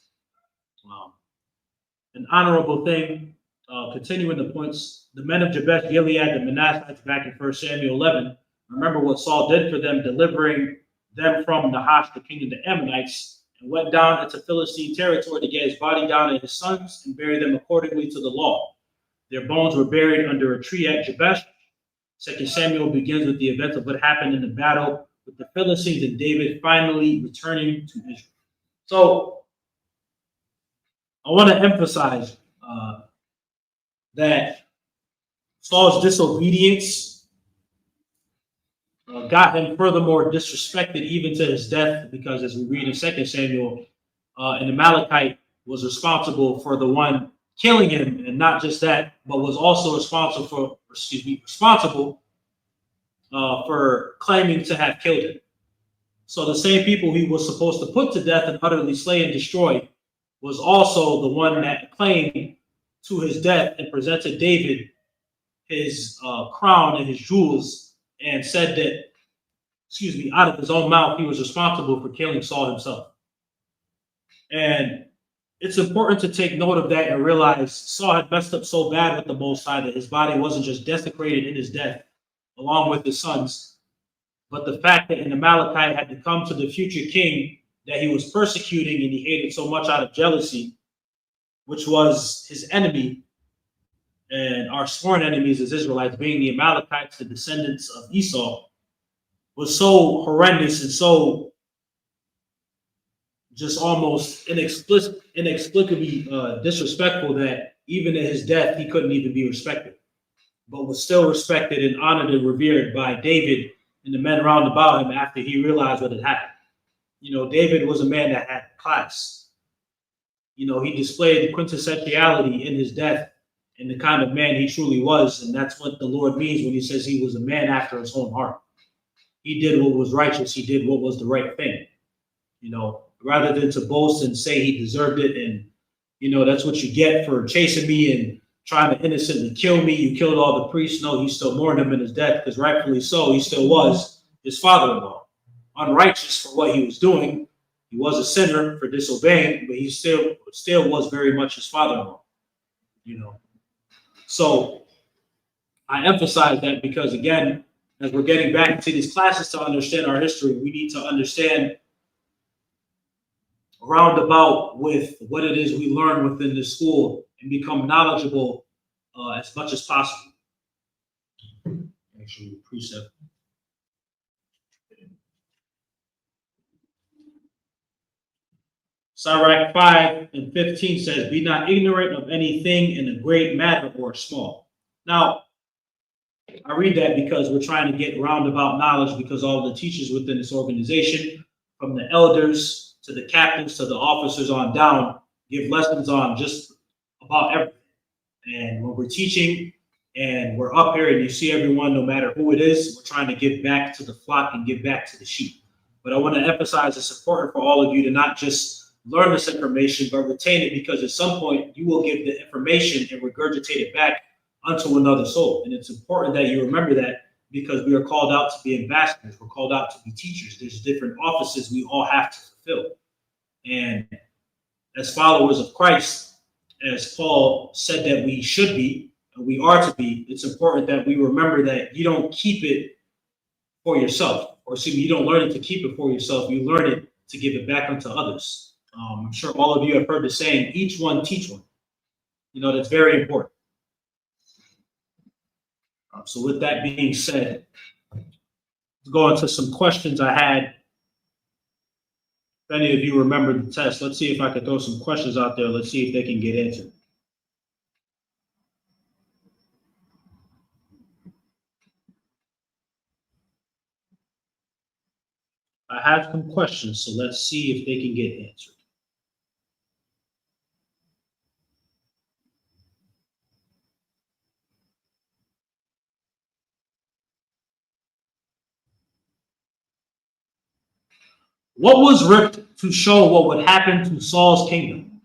An honorable thing, continuing the points, the men of Jabesh Gilead, the Manassites, back in 1 Samuel 11, remember what Saul did for them, delivering them from Nahash, the king of the Ammonites, and went down into Philistine territory to get his body down and his sons and bury them accordingly to the law. Their bones were buried under a tree at Jabesh. 2 Samuel begins with the events of what happened in the battle with the Philistines and David finally returning to Israel. So I want to emphasize that Saul's disobedience got him furthermore disrespected even to his death, because as we read in 2 Samuel, an Amalekite was responsible for the one killing him, and not just that, but was also responsible for claiming to have killed him. So the same people he was supposed to put to death and utterly slay and destroy was also the one that claimed to his death and presented David his crown and his jewels and said that, out of his own mouth, he was responsible for killing Saul himself. And it's important to take note of that and realize Saul had messed up so bad with the Most High that his body wasn't just desecrated in his death, along with his sons, but the fact that an Amalekite had to come to the future king that he was persecuting and he hated so much out of jealousy, which was his enemy and our sworn enemies as Israelites, being the Amalekites, the descendants of Esau, was so horrendous and so just almost inexplicably disrespectful that even at his death, he couldn't even be respected, but was still respected and honored and revered by David and the men round about him after he realized what had happened. David was a man that had class. He displayed the quintessentiality in his death and the kind of man he truly was. And that's what the Lord means when he says he was a man after his own heart. He did what was righteous. He did what was the right thing, rather than to boast and say he deserved it. And, that's what you get for chasing me and trying to innocently kill me. You killed all the priests. No, he still mourned him in his death, because rightfully so, he still was his father-in-law. Unrighteous for what he was doing. He was a sinner for disobeying, but he still was very much his father-in-law. So I emphasize that because, again, as we're getting back to these classes to understand our history, we need to understand roundabout with what it is we learn within the school and become knowledgeable as much as possible. Actually, precept. Sirach 5:15 says, "Be not ignorant of anything in a great matter or small." Now, I read that because we're trying to get roundabout knowledge, because all the teachers within this organization, from the elders to the captains to the officers on down, give lessons on just about everything. And when we're teaching and we're up here and you see everyone, no matter who it is, we're trying to give back to the flock and give back to the sheep. But I want to emphasize it's important for all of you to not just learn this information, but retain it, because at some point you will give the information and regurgitate it back unto another soul. And it's important that you remember that, because we are called out to be ambassadors. We're called out to be teachers. There's different offices we all have to fulfill. And as followers of Christ, as Paul said that we should be, and we are to be, it's important that we remember that you don't keep it for yourself, or you don't learn it to keep it for yourself. You learn it to give it back unto others. I'm sure all of you have heard the saying, each one teach one. That's very important. So with that being said, go into some questions I had. If any of you remember the test, let's see if I can throw some questions out there. Let's see if they can get answered. I have some questions, so let's see if they can get answered. What was ripped to show what would happen to Saul's kingdom?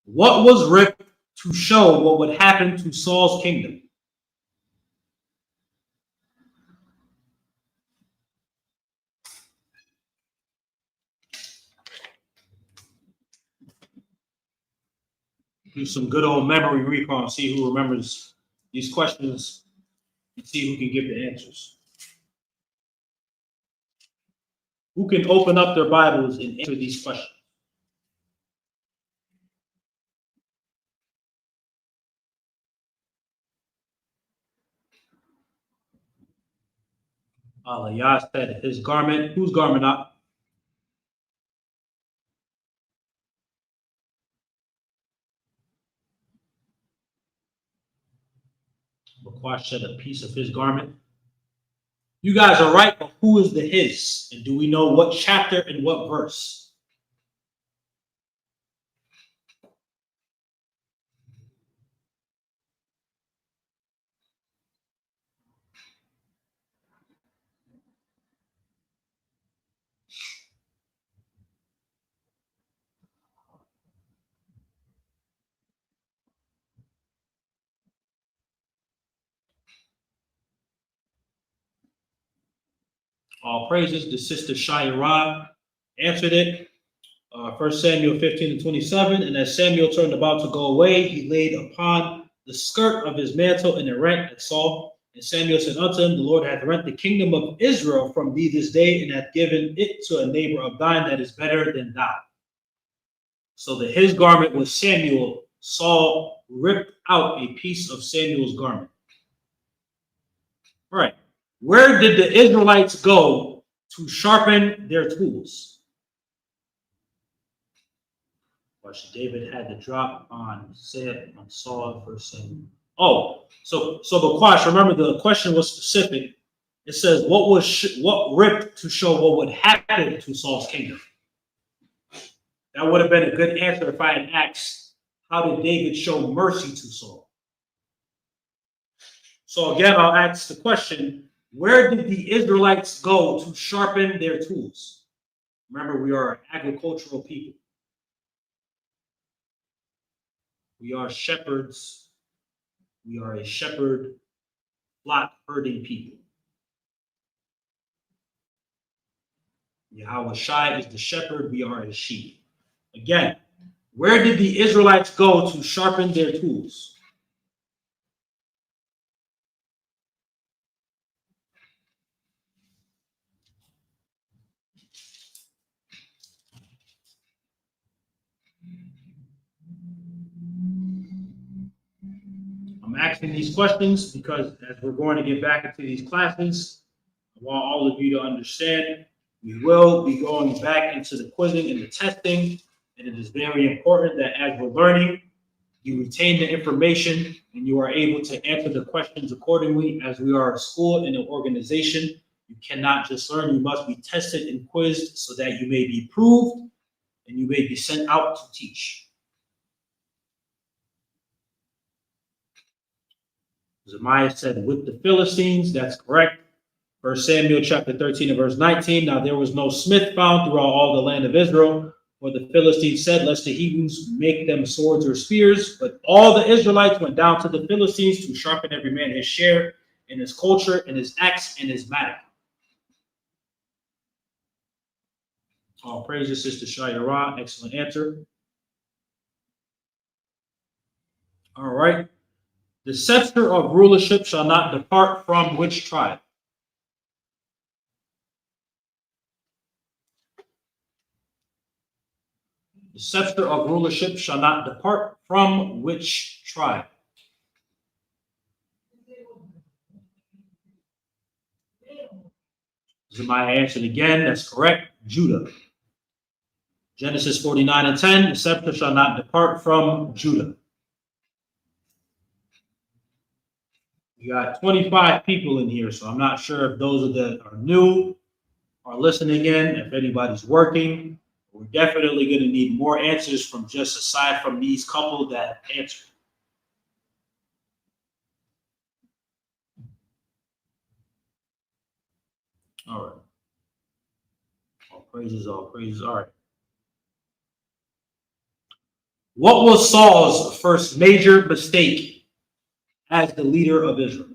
What was ripped to show what would happen to Saul's kingdom? Do some good old memory recall and see who remembers these questions and see who can give the answers. Who can open up their Bibles and answer these questions? Yah said his garment. Whose garment up? Bakwash said a piece of his garment. You guys are right, but who is the his? And do we know what chapter and what verse? All praises. The sister Shayarah answered it. 1 Samuel 15:27. And as Samuel turned about to go away, he laid upon the skirt of his mantle and it rent at Saul. And Samuel said unto him, the Lord hath rent the kingdom of Israel from thee this day, and hath given it to a neighbor of thine that is better than thou. So his garment was Samuel. Saul ripped out a piece of Samuel's garment. All right. Where did the Israelites go to sharpen their tools? Watch, David had to drop on Saul for Samuel. Oh, so Bakwash, remember the question was specific. It says what ripped to show what would happen to Saul's kingdom. That would have been a good answer if I had asked, how did David show mercy to Saul? So again, I'll ask the question, where did the Israelites go to sharpen their tools? Remember, we are an agricultural people. We are shepherds. We are a shepherd, flock herding people. YHWH is the shepherd. We are his sheep. Again, where did the Israelites go to sharpen their tools? I'm asking these questions because as we're going to get back into these classes, I want all of you to understand we will be going back into the quizzing and the testing, and it is very important that as we're learning, you retain the information and you are able to answer the questions accordingly. As we are a school and an organization, you cannot just learn, you must be tested and quizzed so that you may be proved and you may be sent out to teach. Zemaiah said, with the Philistines, that's correct. 1 Samuel chapter 13 and verse 19. Now there was no smith found throughout all the land of Israel, for the Philistines said, lest the Hebrews make them swords or spears. But all the Israelites went down to the Philistines to sharpen every man his share in his culture, in his axe, and his mattock. All praises, Sister Shayarah. Excellent answer. All right. The scepter of rulership shall not depart from which tribe? The scepter of rulership shall not depart from which tribe? Zemiah answered again, that's correct, Judah. Genesis 49:10, the scepter shall not depart from Judah. We got 25 people in here, so I'm not sure if those that are new are listening in, if anybody's working. We're definitely going to need more answers from just aside from these couple that answered. All right. All praises, all praises. All right. What was Saul's first major mistake as the leader of Israel?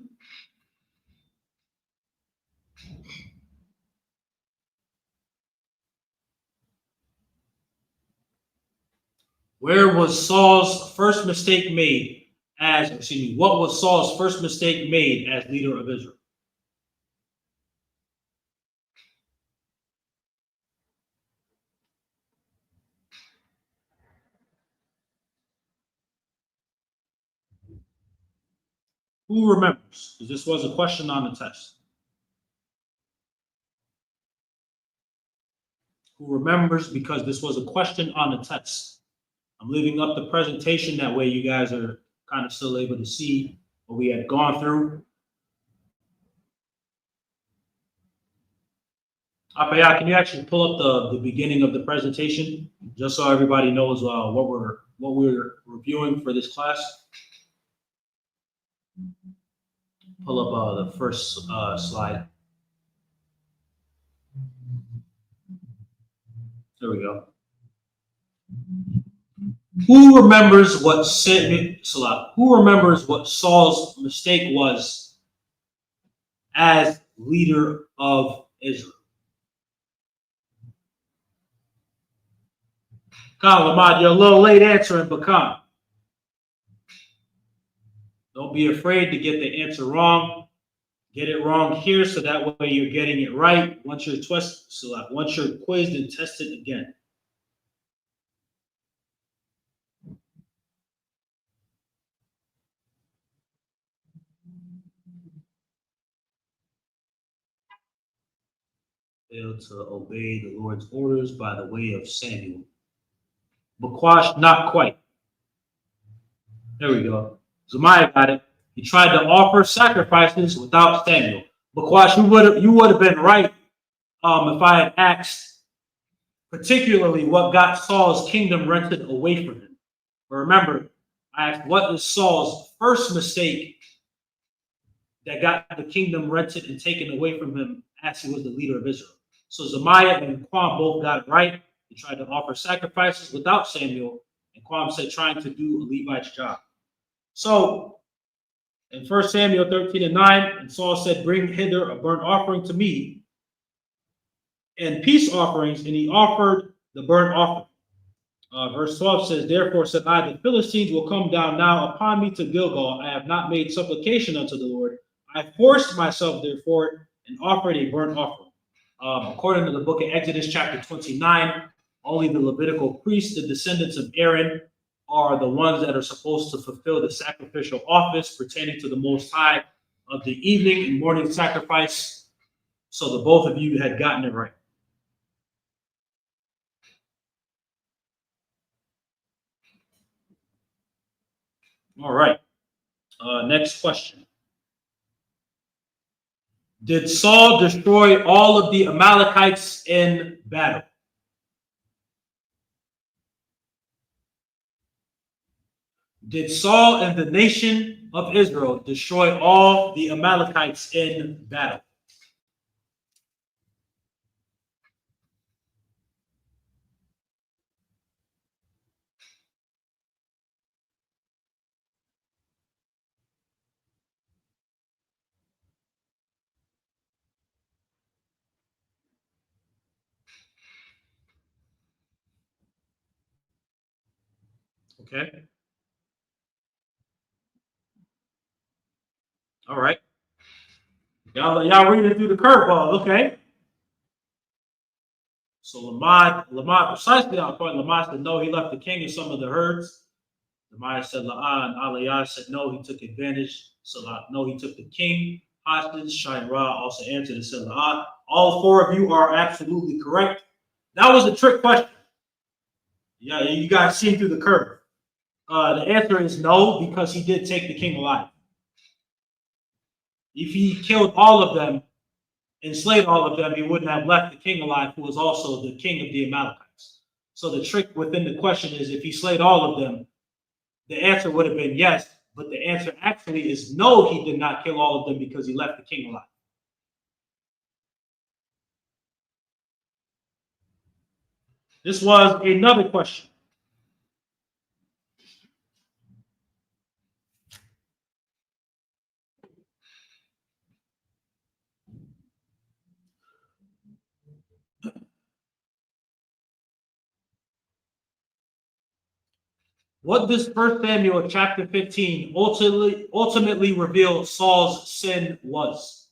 Where was Saul's first mistake made as, excuse me, what was Saul's first mistake made as leader of Israel? Who remembers? Because this was a question on the test. Who remembers? Because this was a question on the test. I'm leaving up the presentation, that way you guys are kind of still able to see what we had gone through. Apaya, can you actually pull up the beginning of the presentation, just so everybody knows what we're reviewing for this class? Pull up the first slide. There we go. Who remembers what Saul's mistake was as leader of Israel? Come, Lamad, you're a little late answering, but come. Don't be afraid to get the answer wrong. Get it wrong here, so that way you're getting it right once you're quizzed and tested again. Failed to obey the Lord's orders by the way of Samuel. Bakwash, not quite. There we go. Zemiah got it. He tried to offer sacrifices without Samuel. Bakwash, you would have been right if I had asked particularly what got Saul's kingdom rented away from him. But remember, I asked what is Saul's first mistake that got the kingdom rented and taken away from him as he was the leader of Israel. So Zemiah and Quam both got it right. He tried to offer sacrifices without Samuel, and Quam said trying to do a Levite's job. So in 1 Samuel 13:9, and Saul said, bring hither a burnt offering to me and peace offerings, and he offered the burnt offering. Verse 12 says, therefore said I, the Philistines will come down now upon me to Gilgal. I have not made supplication unto the Lord. I forced myself therefore and offered a burnt offering. According to the book of Exodus chapter 29, only the Levitical priests, the descendants of Aaron, are the ones that are supposed to fulfill the sacrificial office pertaining to the Most High of the evening and morning sacrifice. So the both of you had gotten it right. All right. Next question. Did Saul destroy all of the Amalekites in battle? Did Saul and the nation of Israel destroy all the Amalekites in battle? Okay. All right. Y'all reading through the curveball, okay? So Lamad precisely on point. Lamad said no, he left the king and some of the herds. Zemiah said La'ah, and Aliyah said no, he took advantage. So no, he took the king hostage. Shai Ra also answered and said La'ah. All four of you are absolutely correct. That was a trick question. Yeah, you guys seen through the curve. The answer is no, because he did take the king alive. If he killed all of them and slayed all of them, he wouldn't have left the king alive, who was also the king of the Amalekites. So the trick within the question is, if he slayed all of them, the answer would have been yes, but the answer actually is no, he did not kill all of them because he left the king alive. This was another question. What does 1 Samuel chapter 15 ultimately reveal Saul's sin was?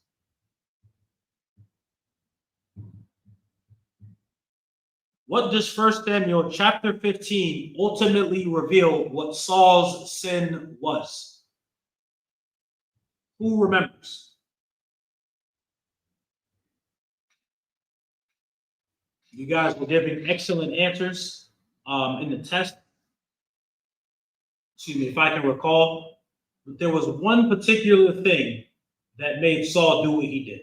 What does 1 Samuel chapter 15 ultimately reveal what Saul's sin was? Who remembers? You guys were giving excellent answers in the test. Excuse me, if I can recall. But there was one particular thing that made Saul do what he did.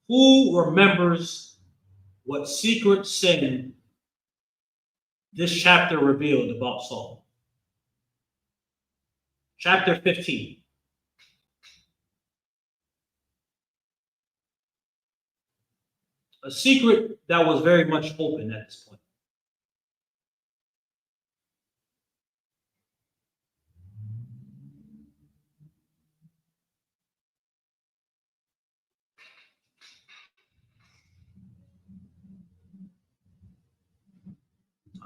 Who remembers what secret sin this chapter revealed about Saul? Chapter 15. A secret that was very much open at this point.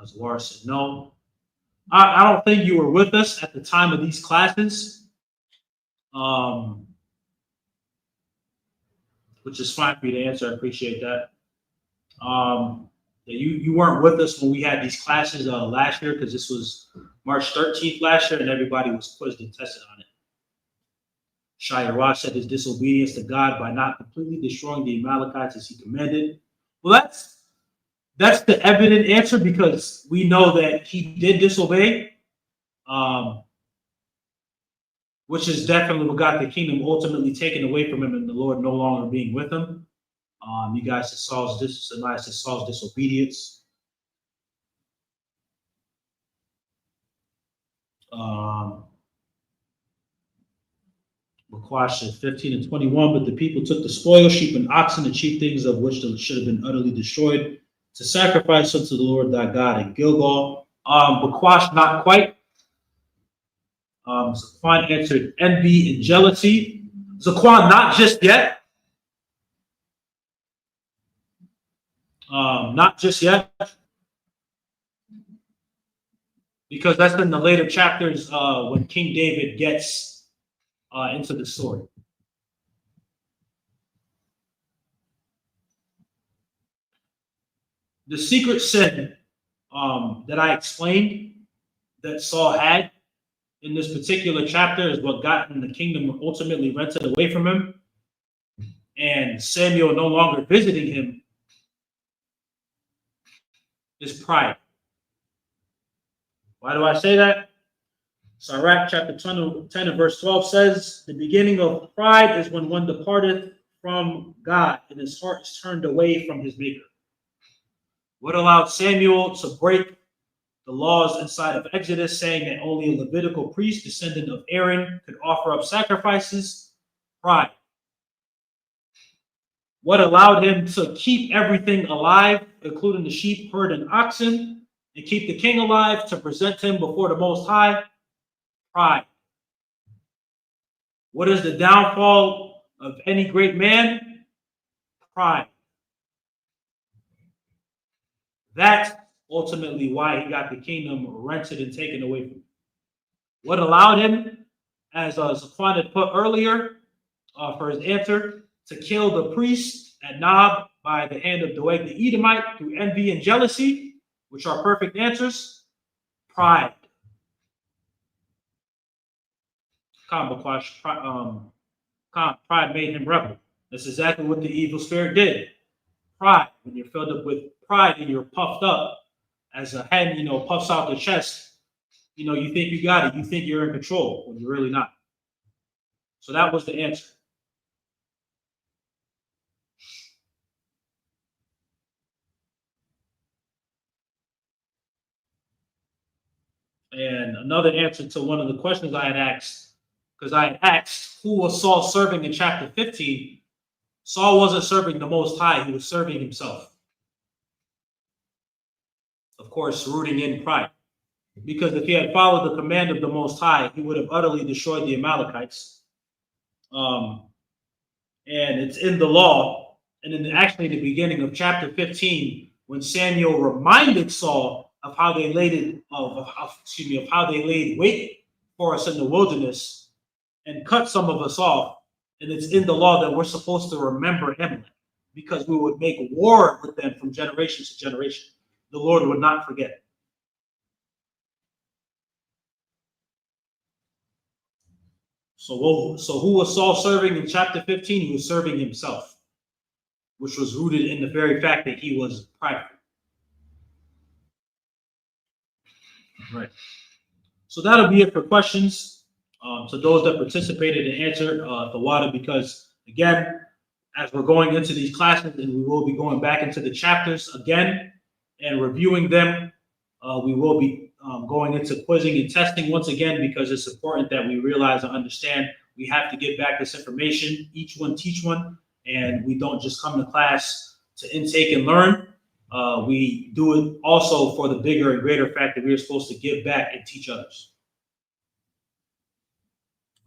As Laura said, no. I don't think you were with us at the time of these classes, which is fine for you to answer. I appreciate that. You weren't with us when we had these classes last year, because this was March 13th last year, and everybody was quizzed and tested on it. YHWH said his disobedience to God by not completely destroying the Amalekites as he commanded. Well, that's the evident answer, because we know that he did disobey, which is definitely what got the kingdom ultimately taken away from him and the Lord no longer being with him. You guys said Saul's disobedience. Makwash said 15 and 21, but the people took the spoil, sheep and oxen, the chief things of which should have been utterly destroyed, to sacrifice unto the Lord thy God in Gilgal. Makwash, not quite. Zaquan answered envy and jealousy. Zaquan, not just yet. Not just yet. Because that's in the later chapters when King David gets into the story. The secret sin that I explained that Saul had in this particular chapter is what got the kingdom ultimately rented away from him, and Samuel no longer visiting him, is pride. Why do I say that? Sirach chapter 10 and verse 12 says, the beginning of pride is when one departeth from God and his heart is turned away from his maker. What allowed Samuel to break the laws inside of Exodus, saying that only a Levitical priest, descendant of Aaron, could offer up sacrifices? Pride. What allowed him to keep everything alive, including the sheep, herd, and oxen, and keep the king alive to present him before the Most High? Pride. What is the downfall of any great man? Pride. That's ultimately why he got the kingdom rented and taken away from him. What allowed him, as Zaquan had put earlier for his answer, to kill the priest at Nob by the hand of Doeg the Edomite through envy and jealousy, which are perfect answers? Pride. Pride made him rebel. That's exactly what the evil spirit did. Pride. When you're filled up with pride and you're puffed up, as a hen, puffs out the chest, you think you got it. You think you're in control when you're really not. So that was the answer. And another answer to one of the questions I had asked, because I had asked who was Saul serving in chapter 15. Saul wasn't serving the Most High, he was serving himself. Of course, rooting in pride. Because if he had followed the command of the Most High, he would have utterly destroyed the Amalekites. And it's in the law, and actually the beginning of chapter 15, when Samuel reminded Saul of how they laid wait for us in the wilderness and cut some of us off. And it's in the law that we're supposed to remember Amalek, because we would make war with them from generation to generation. The Lord would not forget. So who was Saul serving in chapter 15? He was serving himself, which was rooted in the very fact that he was prideful. Right. So that'll be it for questions. To those that participated and answered the water, because again, as we're going into these classes, and we will be going back into the chapters again and reviewing them, we will be going into quizzing and testing once again, because it's important that we realize and understand we have to get back this information, each one teach one, and we don't just come to class to intake and learn. We do it also for the bigger and greater fact that we are supposed to give back and teach others.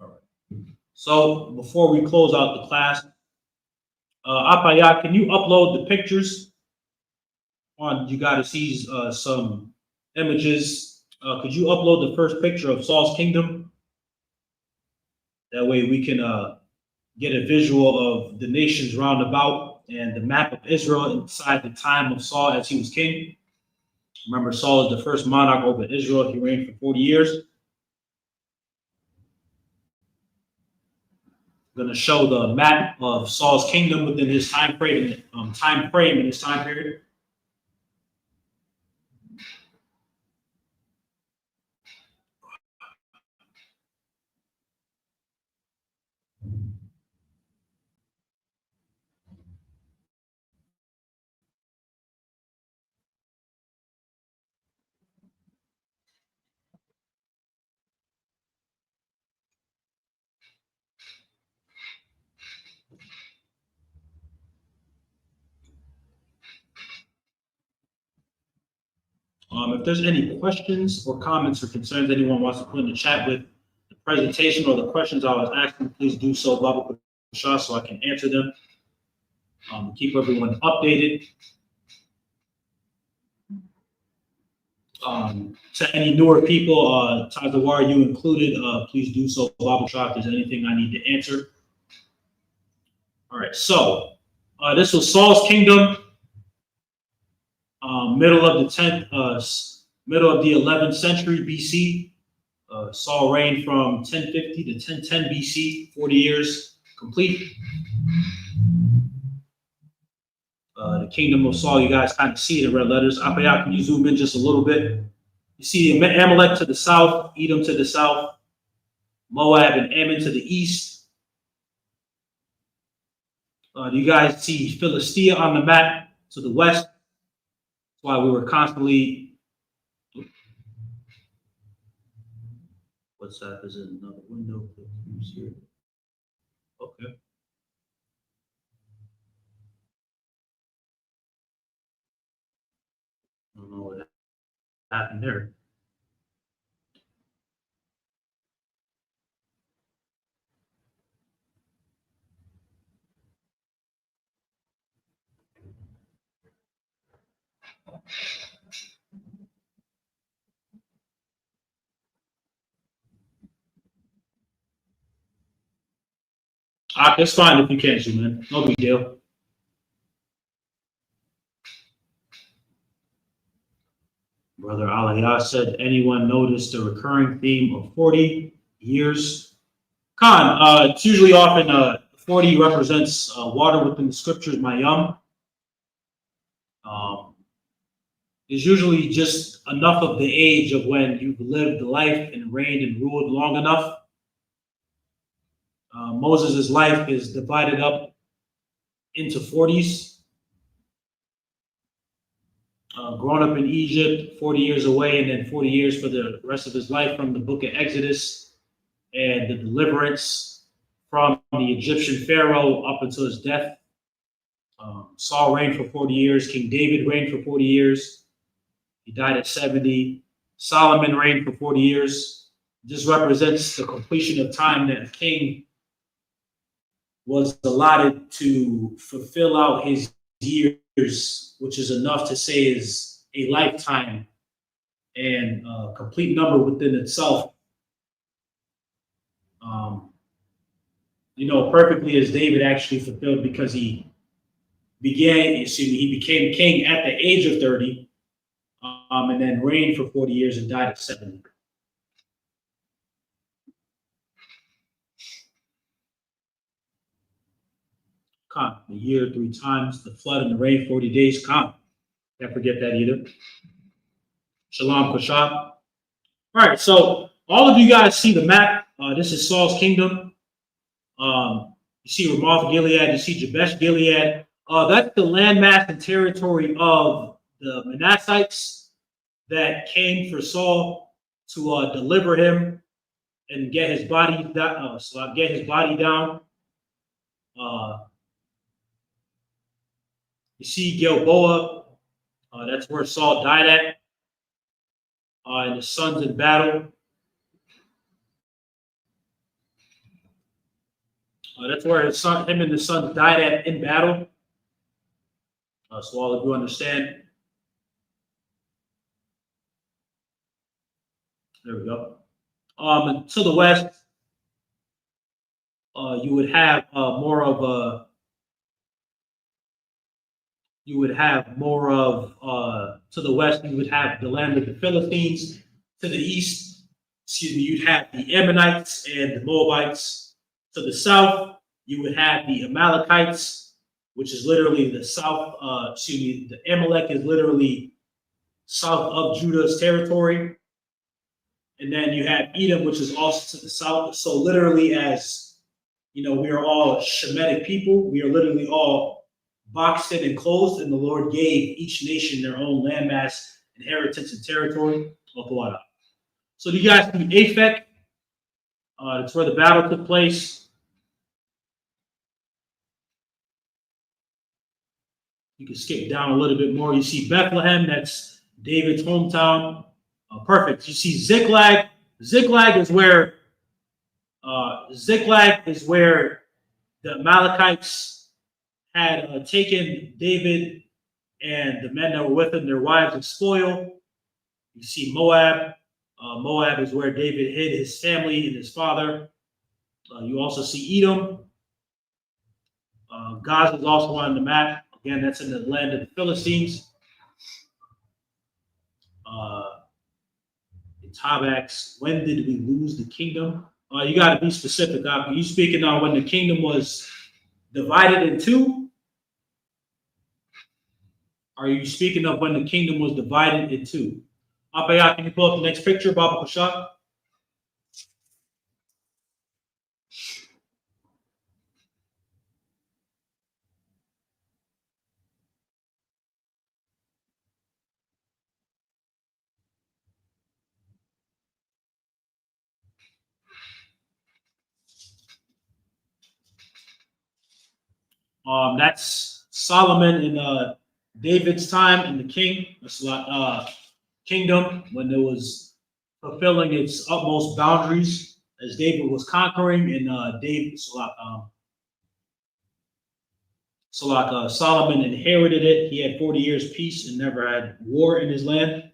All right. So before we close out the class, Apaya, can you upload the pictures on? You got to see some images. Could you upload the first picture of Saul's kingdom? That way we can get a visual of the nations round about and the map of Israel inside the time of Saul as he was king. Remember, Saul is the first monarch over Israel. He reigned for 40 years. I'm going to show the map of Saul's kingdom within his time frame in his time period. If there's any questions or comments or concerns anyone wants to put in the chat with the presentation or the questions I was asking, please do so, Baba Shah, so I can answer them. Keep everyone updated. To any newer people, Tazawar, you included, please do so, Baba Shah, if there's anything I need to answer. All right, so this was Saul's kingdom. Middle of the 11th century BC. Saul reigned from 1050 to 1010 BC, 40 years complete. The kingdom of Saul, you guys kind of see it in red letters. Apaya, can you zoom in just a little bit? You see Amalek to the south, Edom to the south, Moab and Ammon to the east. You guys see Philistia on the map to the west. That's why we were constantly. WhatsApp is in another window. Here. Okay. I don't know what happened there. It's fine if you can't zoom in. No big deal. Brother Aliyah said, anyone noticed the recurring theme of 40 years Khan, it's usually often 40 represents water within the scriptures, mayam. Is usually just enough of the age of when you've lived life and reigned and ruled long enough. Moses' life is divided up into 40s. Grown up in Egypt, 40 years away, and then 40 years for the rest of his life from the book of Exodus and the deliverance from the Egyptian Pharaoh up until his death. Saul reigned for 40 years. King David reigned for 40 years. He died at 70. Solomon reigned for 40 years. This represents the completion of time that a king was allotted to fulfill out his years, which is enough to say is a lifetime and a complete number within itself. Perfectly as David actually fulfilled, because he became king at the age of 30, and then reigned for 40 years and died at 70. Come, the year 3 times, the flood and the rain 40 days. Come, can't forget that either. Shalom Kashab. All right, so all of you guys see the map. This is Saul's kingdom. You see Ramoth Gilead, you see Jabesh Gilead. That's the landmass and territory of the Manassites that came for Saul to deliver him and get his body down. You see Gilboa, that's where Saul died at, and his sons in battle. That's where him and his sons died at in battle. So all of you understand. There we go. And to the west, you would have more of to the west, you would have the land of the Philistines. To the east, you'd have the Ammonites and the Moabites. To the south, you would have the Amalekites, which is literally the south. The Amalek is literally south of Judah's territory. And then you have Edom, which is also to the south. So literally, as we are all Shemitic people. We are literally all boxed in and closed, and the Lord gave each nation their own landmass, inheritance, and territory. So you guys see Aphek. That's where the battle took place. You can skip down a little bit more. You see Bethlehem. That's David's hometown. Perfect. You see Ziklag. Ziklag is where the Amalekites had taken David and the men that were with him, their wives, and spoil. You see Moab. Moab is where David hid his family and his father. You also see Edom. Gaza is also on the map. Again, that's in the land of the Philistines. Tabax, when did we lose the kingdom? You got to be specific. Are you speaking on when the kingdom was divided in two? Are you speaking of when the kingdom was divided in two? Apaya, can you pull up the next picture, Baba Kashak? That's Solomon in David's time in the kingdom, when it was fulfilling its utmost boundaries as David was conquering, and Solomon inherited it. He had 40 years peace and never had war in his land.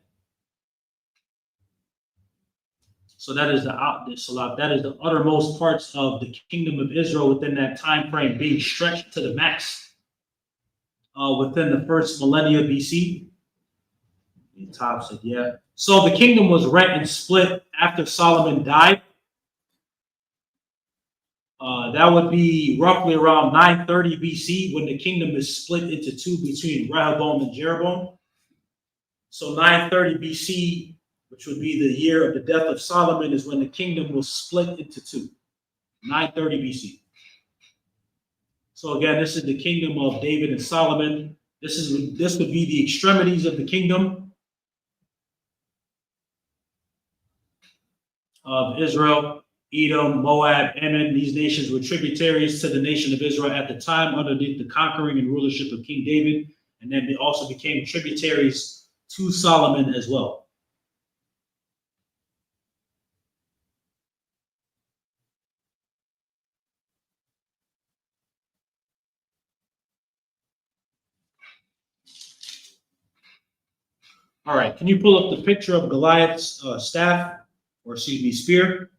So that is the uttermost parts of the kingdom of Israel within that time frame, being stretched to the max within the first millennia BC. The top said, yeah. So the kingdom was rent and split after Solomon died. That would be roughly around 930 BC when the kingdom is split into two between Rehoboam and Jeroboam. So 930 BC, which would be the year of the death of Solomon, is when the kingdom was split into two. 930 BC. So again, this is the kingdom of David and Solomon. This would be the extremities of the kingdom of Israel, Edom, Moab, Ammon. These nations were tributaries to the nation of Israel at the time underneath the conquering and rulership of King David, and then they also became tributaries to Solomon as well. All right, can you pull up the picture of Goliath's staff, or excuse me, spear?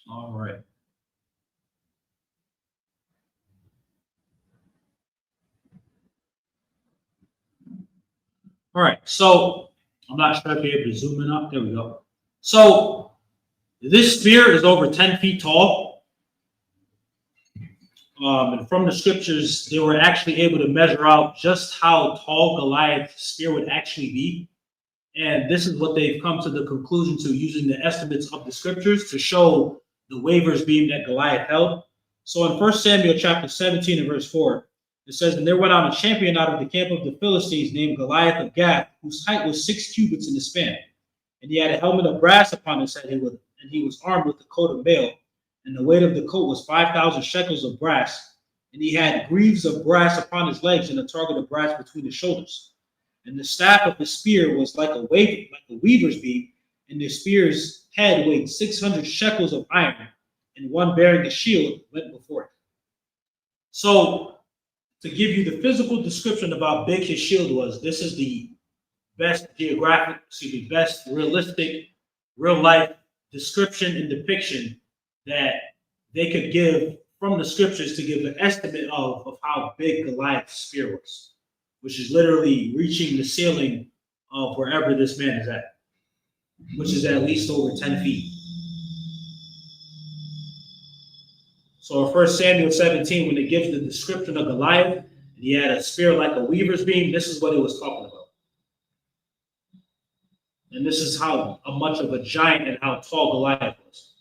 All right. All right, so I'm not sure if you're able to zoom in up. There we go. So this spear is over 10 feet tall. And from the scriptures, they were actually able to measure out just how tall Goliath's spear would actually be. And this is what they've come to the conclusion to using the estimates of the scriptures to show the waver's beam that Goliath held. So in 1 Samuel chapter 17 and verse 4, it says, "And there went out a champion out of the camp of the Philistines named Goliath of Gath, whose height was 6 cubits in the span. And he had a helmet of brass upon his head, and he was armed with a coat of mail. And the weight of the coat was 5,000 shekels of brass. And he had greaves of brass upon his legs, and a target of brass between his shoulders. And the staff of the spear was like a weaver's beam, and the spear's head weighed 600 shekels of iron, and one bearing a shield went before it." So, to give you the physical description of how big his shield was, this is the best best realistic, real life description and depiction that they could give from the scriptures to give an estimate of how big Goliath's spear was, which is literally reaching the ceiling of wherever this man is at, which is at least over 10 feet. So in 1 Samuel 17, when it gives the description of Goliath, and he had a spear like a weaver's beam, this is what it was talking about. And this is how much of a giant and how tall Goliath was.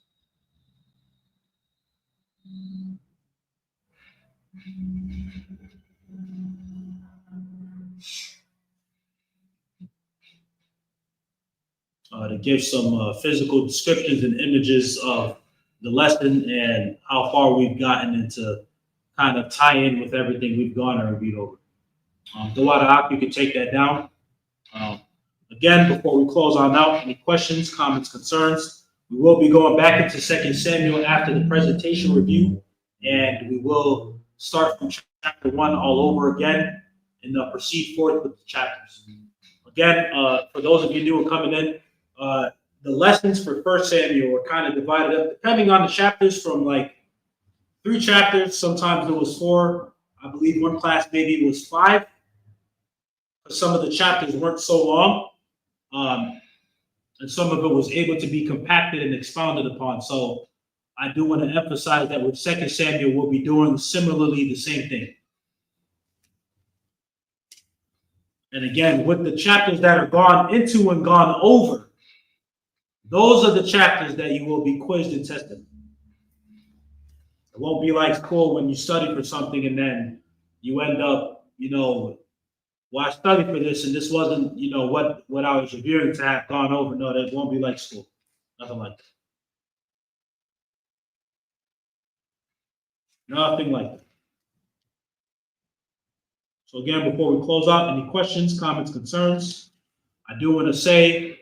To give some physical descriptions and images of the lesson and how far we've gotten into kind of tie in with everything we've gone and reviewed over. Dawada, you can take that down. Again, before we close on out, any questions, comments, concerns? We will be going back into 2 Samuel after the presentation review, and we will start from chapter 1 all over again and proceed forth with the chapters. Again, for those of you new and coming in, the lessons for 1 Samuel were kind of divided up depending on the chapters, from like 3 chapters. Sometimes it was 4. I believe one class maybe it was 5. But some of the chapters weren't so long, and some of it was able to be compacted and expounded upon. So I do want to emphasize that with 2 Samuel, we'll be doing similarly the same thing. And again, with the chapters that are gone into and gone over, those are the chapters that you will be quizzed and tested. It won't be like school when you study for something and then you end up, well, I studied for this and this wasn't, what I was reviewing to have gone over. No, that won't be like school. Nothing like that. Nothing like that. So again, before we close out, any questions, comments, concerns? I do want to say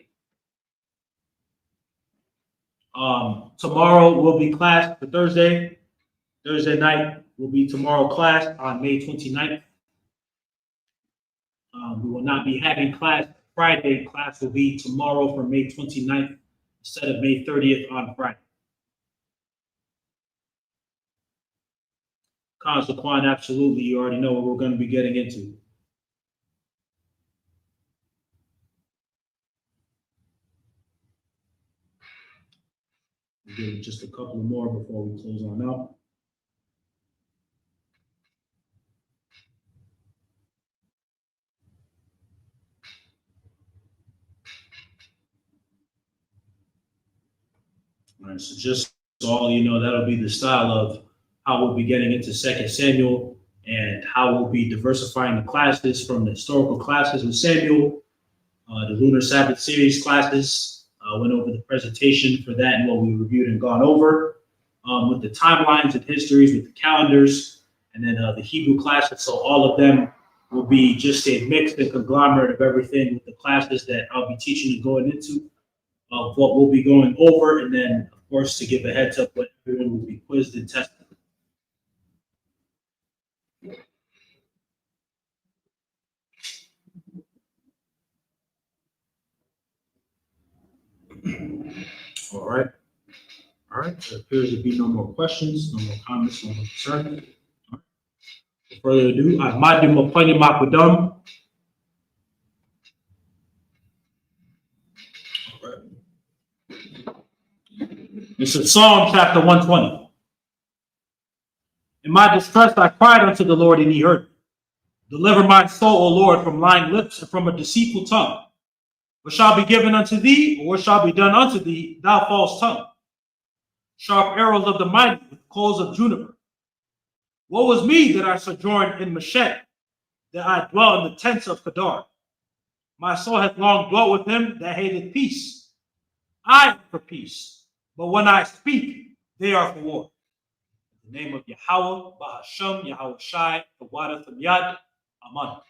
tomorrow will be class for Thursday. Thursday night will be tomorrow class on May 29th. We will not be having class Friday. Class will be tomorrow for May 29th instead of May 30th on Friday. Consequent, absolutely. You already know what we're going to be getting into. We'll give it just a couple more before we close on out. All right, so just so all you know, that'll be the style of how we'll be getting into 2 Samuel and how we'll be diversifying the classes from the historical classes with Samuel, the Lunar Sabbath series classes. Went over the presentation for that and what we reviewed and gone over with the timelines and histories, with the calendars, and then the Hebrew classes. So all of them will be just a mix and conglomerate of everything with the classes that I'll be teaching and going into, of what we'll be going over, and then, of course, to give a heads up what everyone will be quizzed and tested. All right. All right. There appears to be no more questions, no more comments, no more concerns. Right. Without further ado, Ahmadim Mapani Makudam. All right. This is Psalm chapter 120. In my distress, I cried unto the Lord, and he heard me. Deliver my soul, O Lord, from lying lips and from a deceitful tongue. What shall be given unto thee, or what shall be done unto thee, thou false tongue? Sharp arrows of the mighty with coals of juniper. Woe is me that I sojourn in Meshech, that I dwell in the tents of Gadal. My soul hath long dwelt with him that hateth peace. I am for peace, but when I speak, they are for war. In the name of Yahweh, Bahasham, Yahweh Shai, the Wadah Yad, Aman.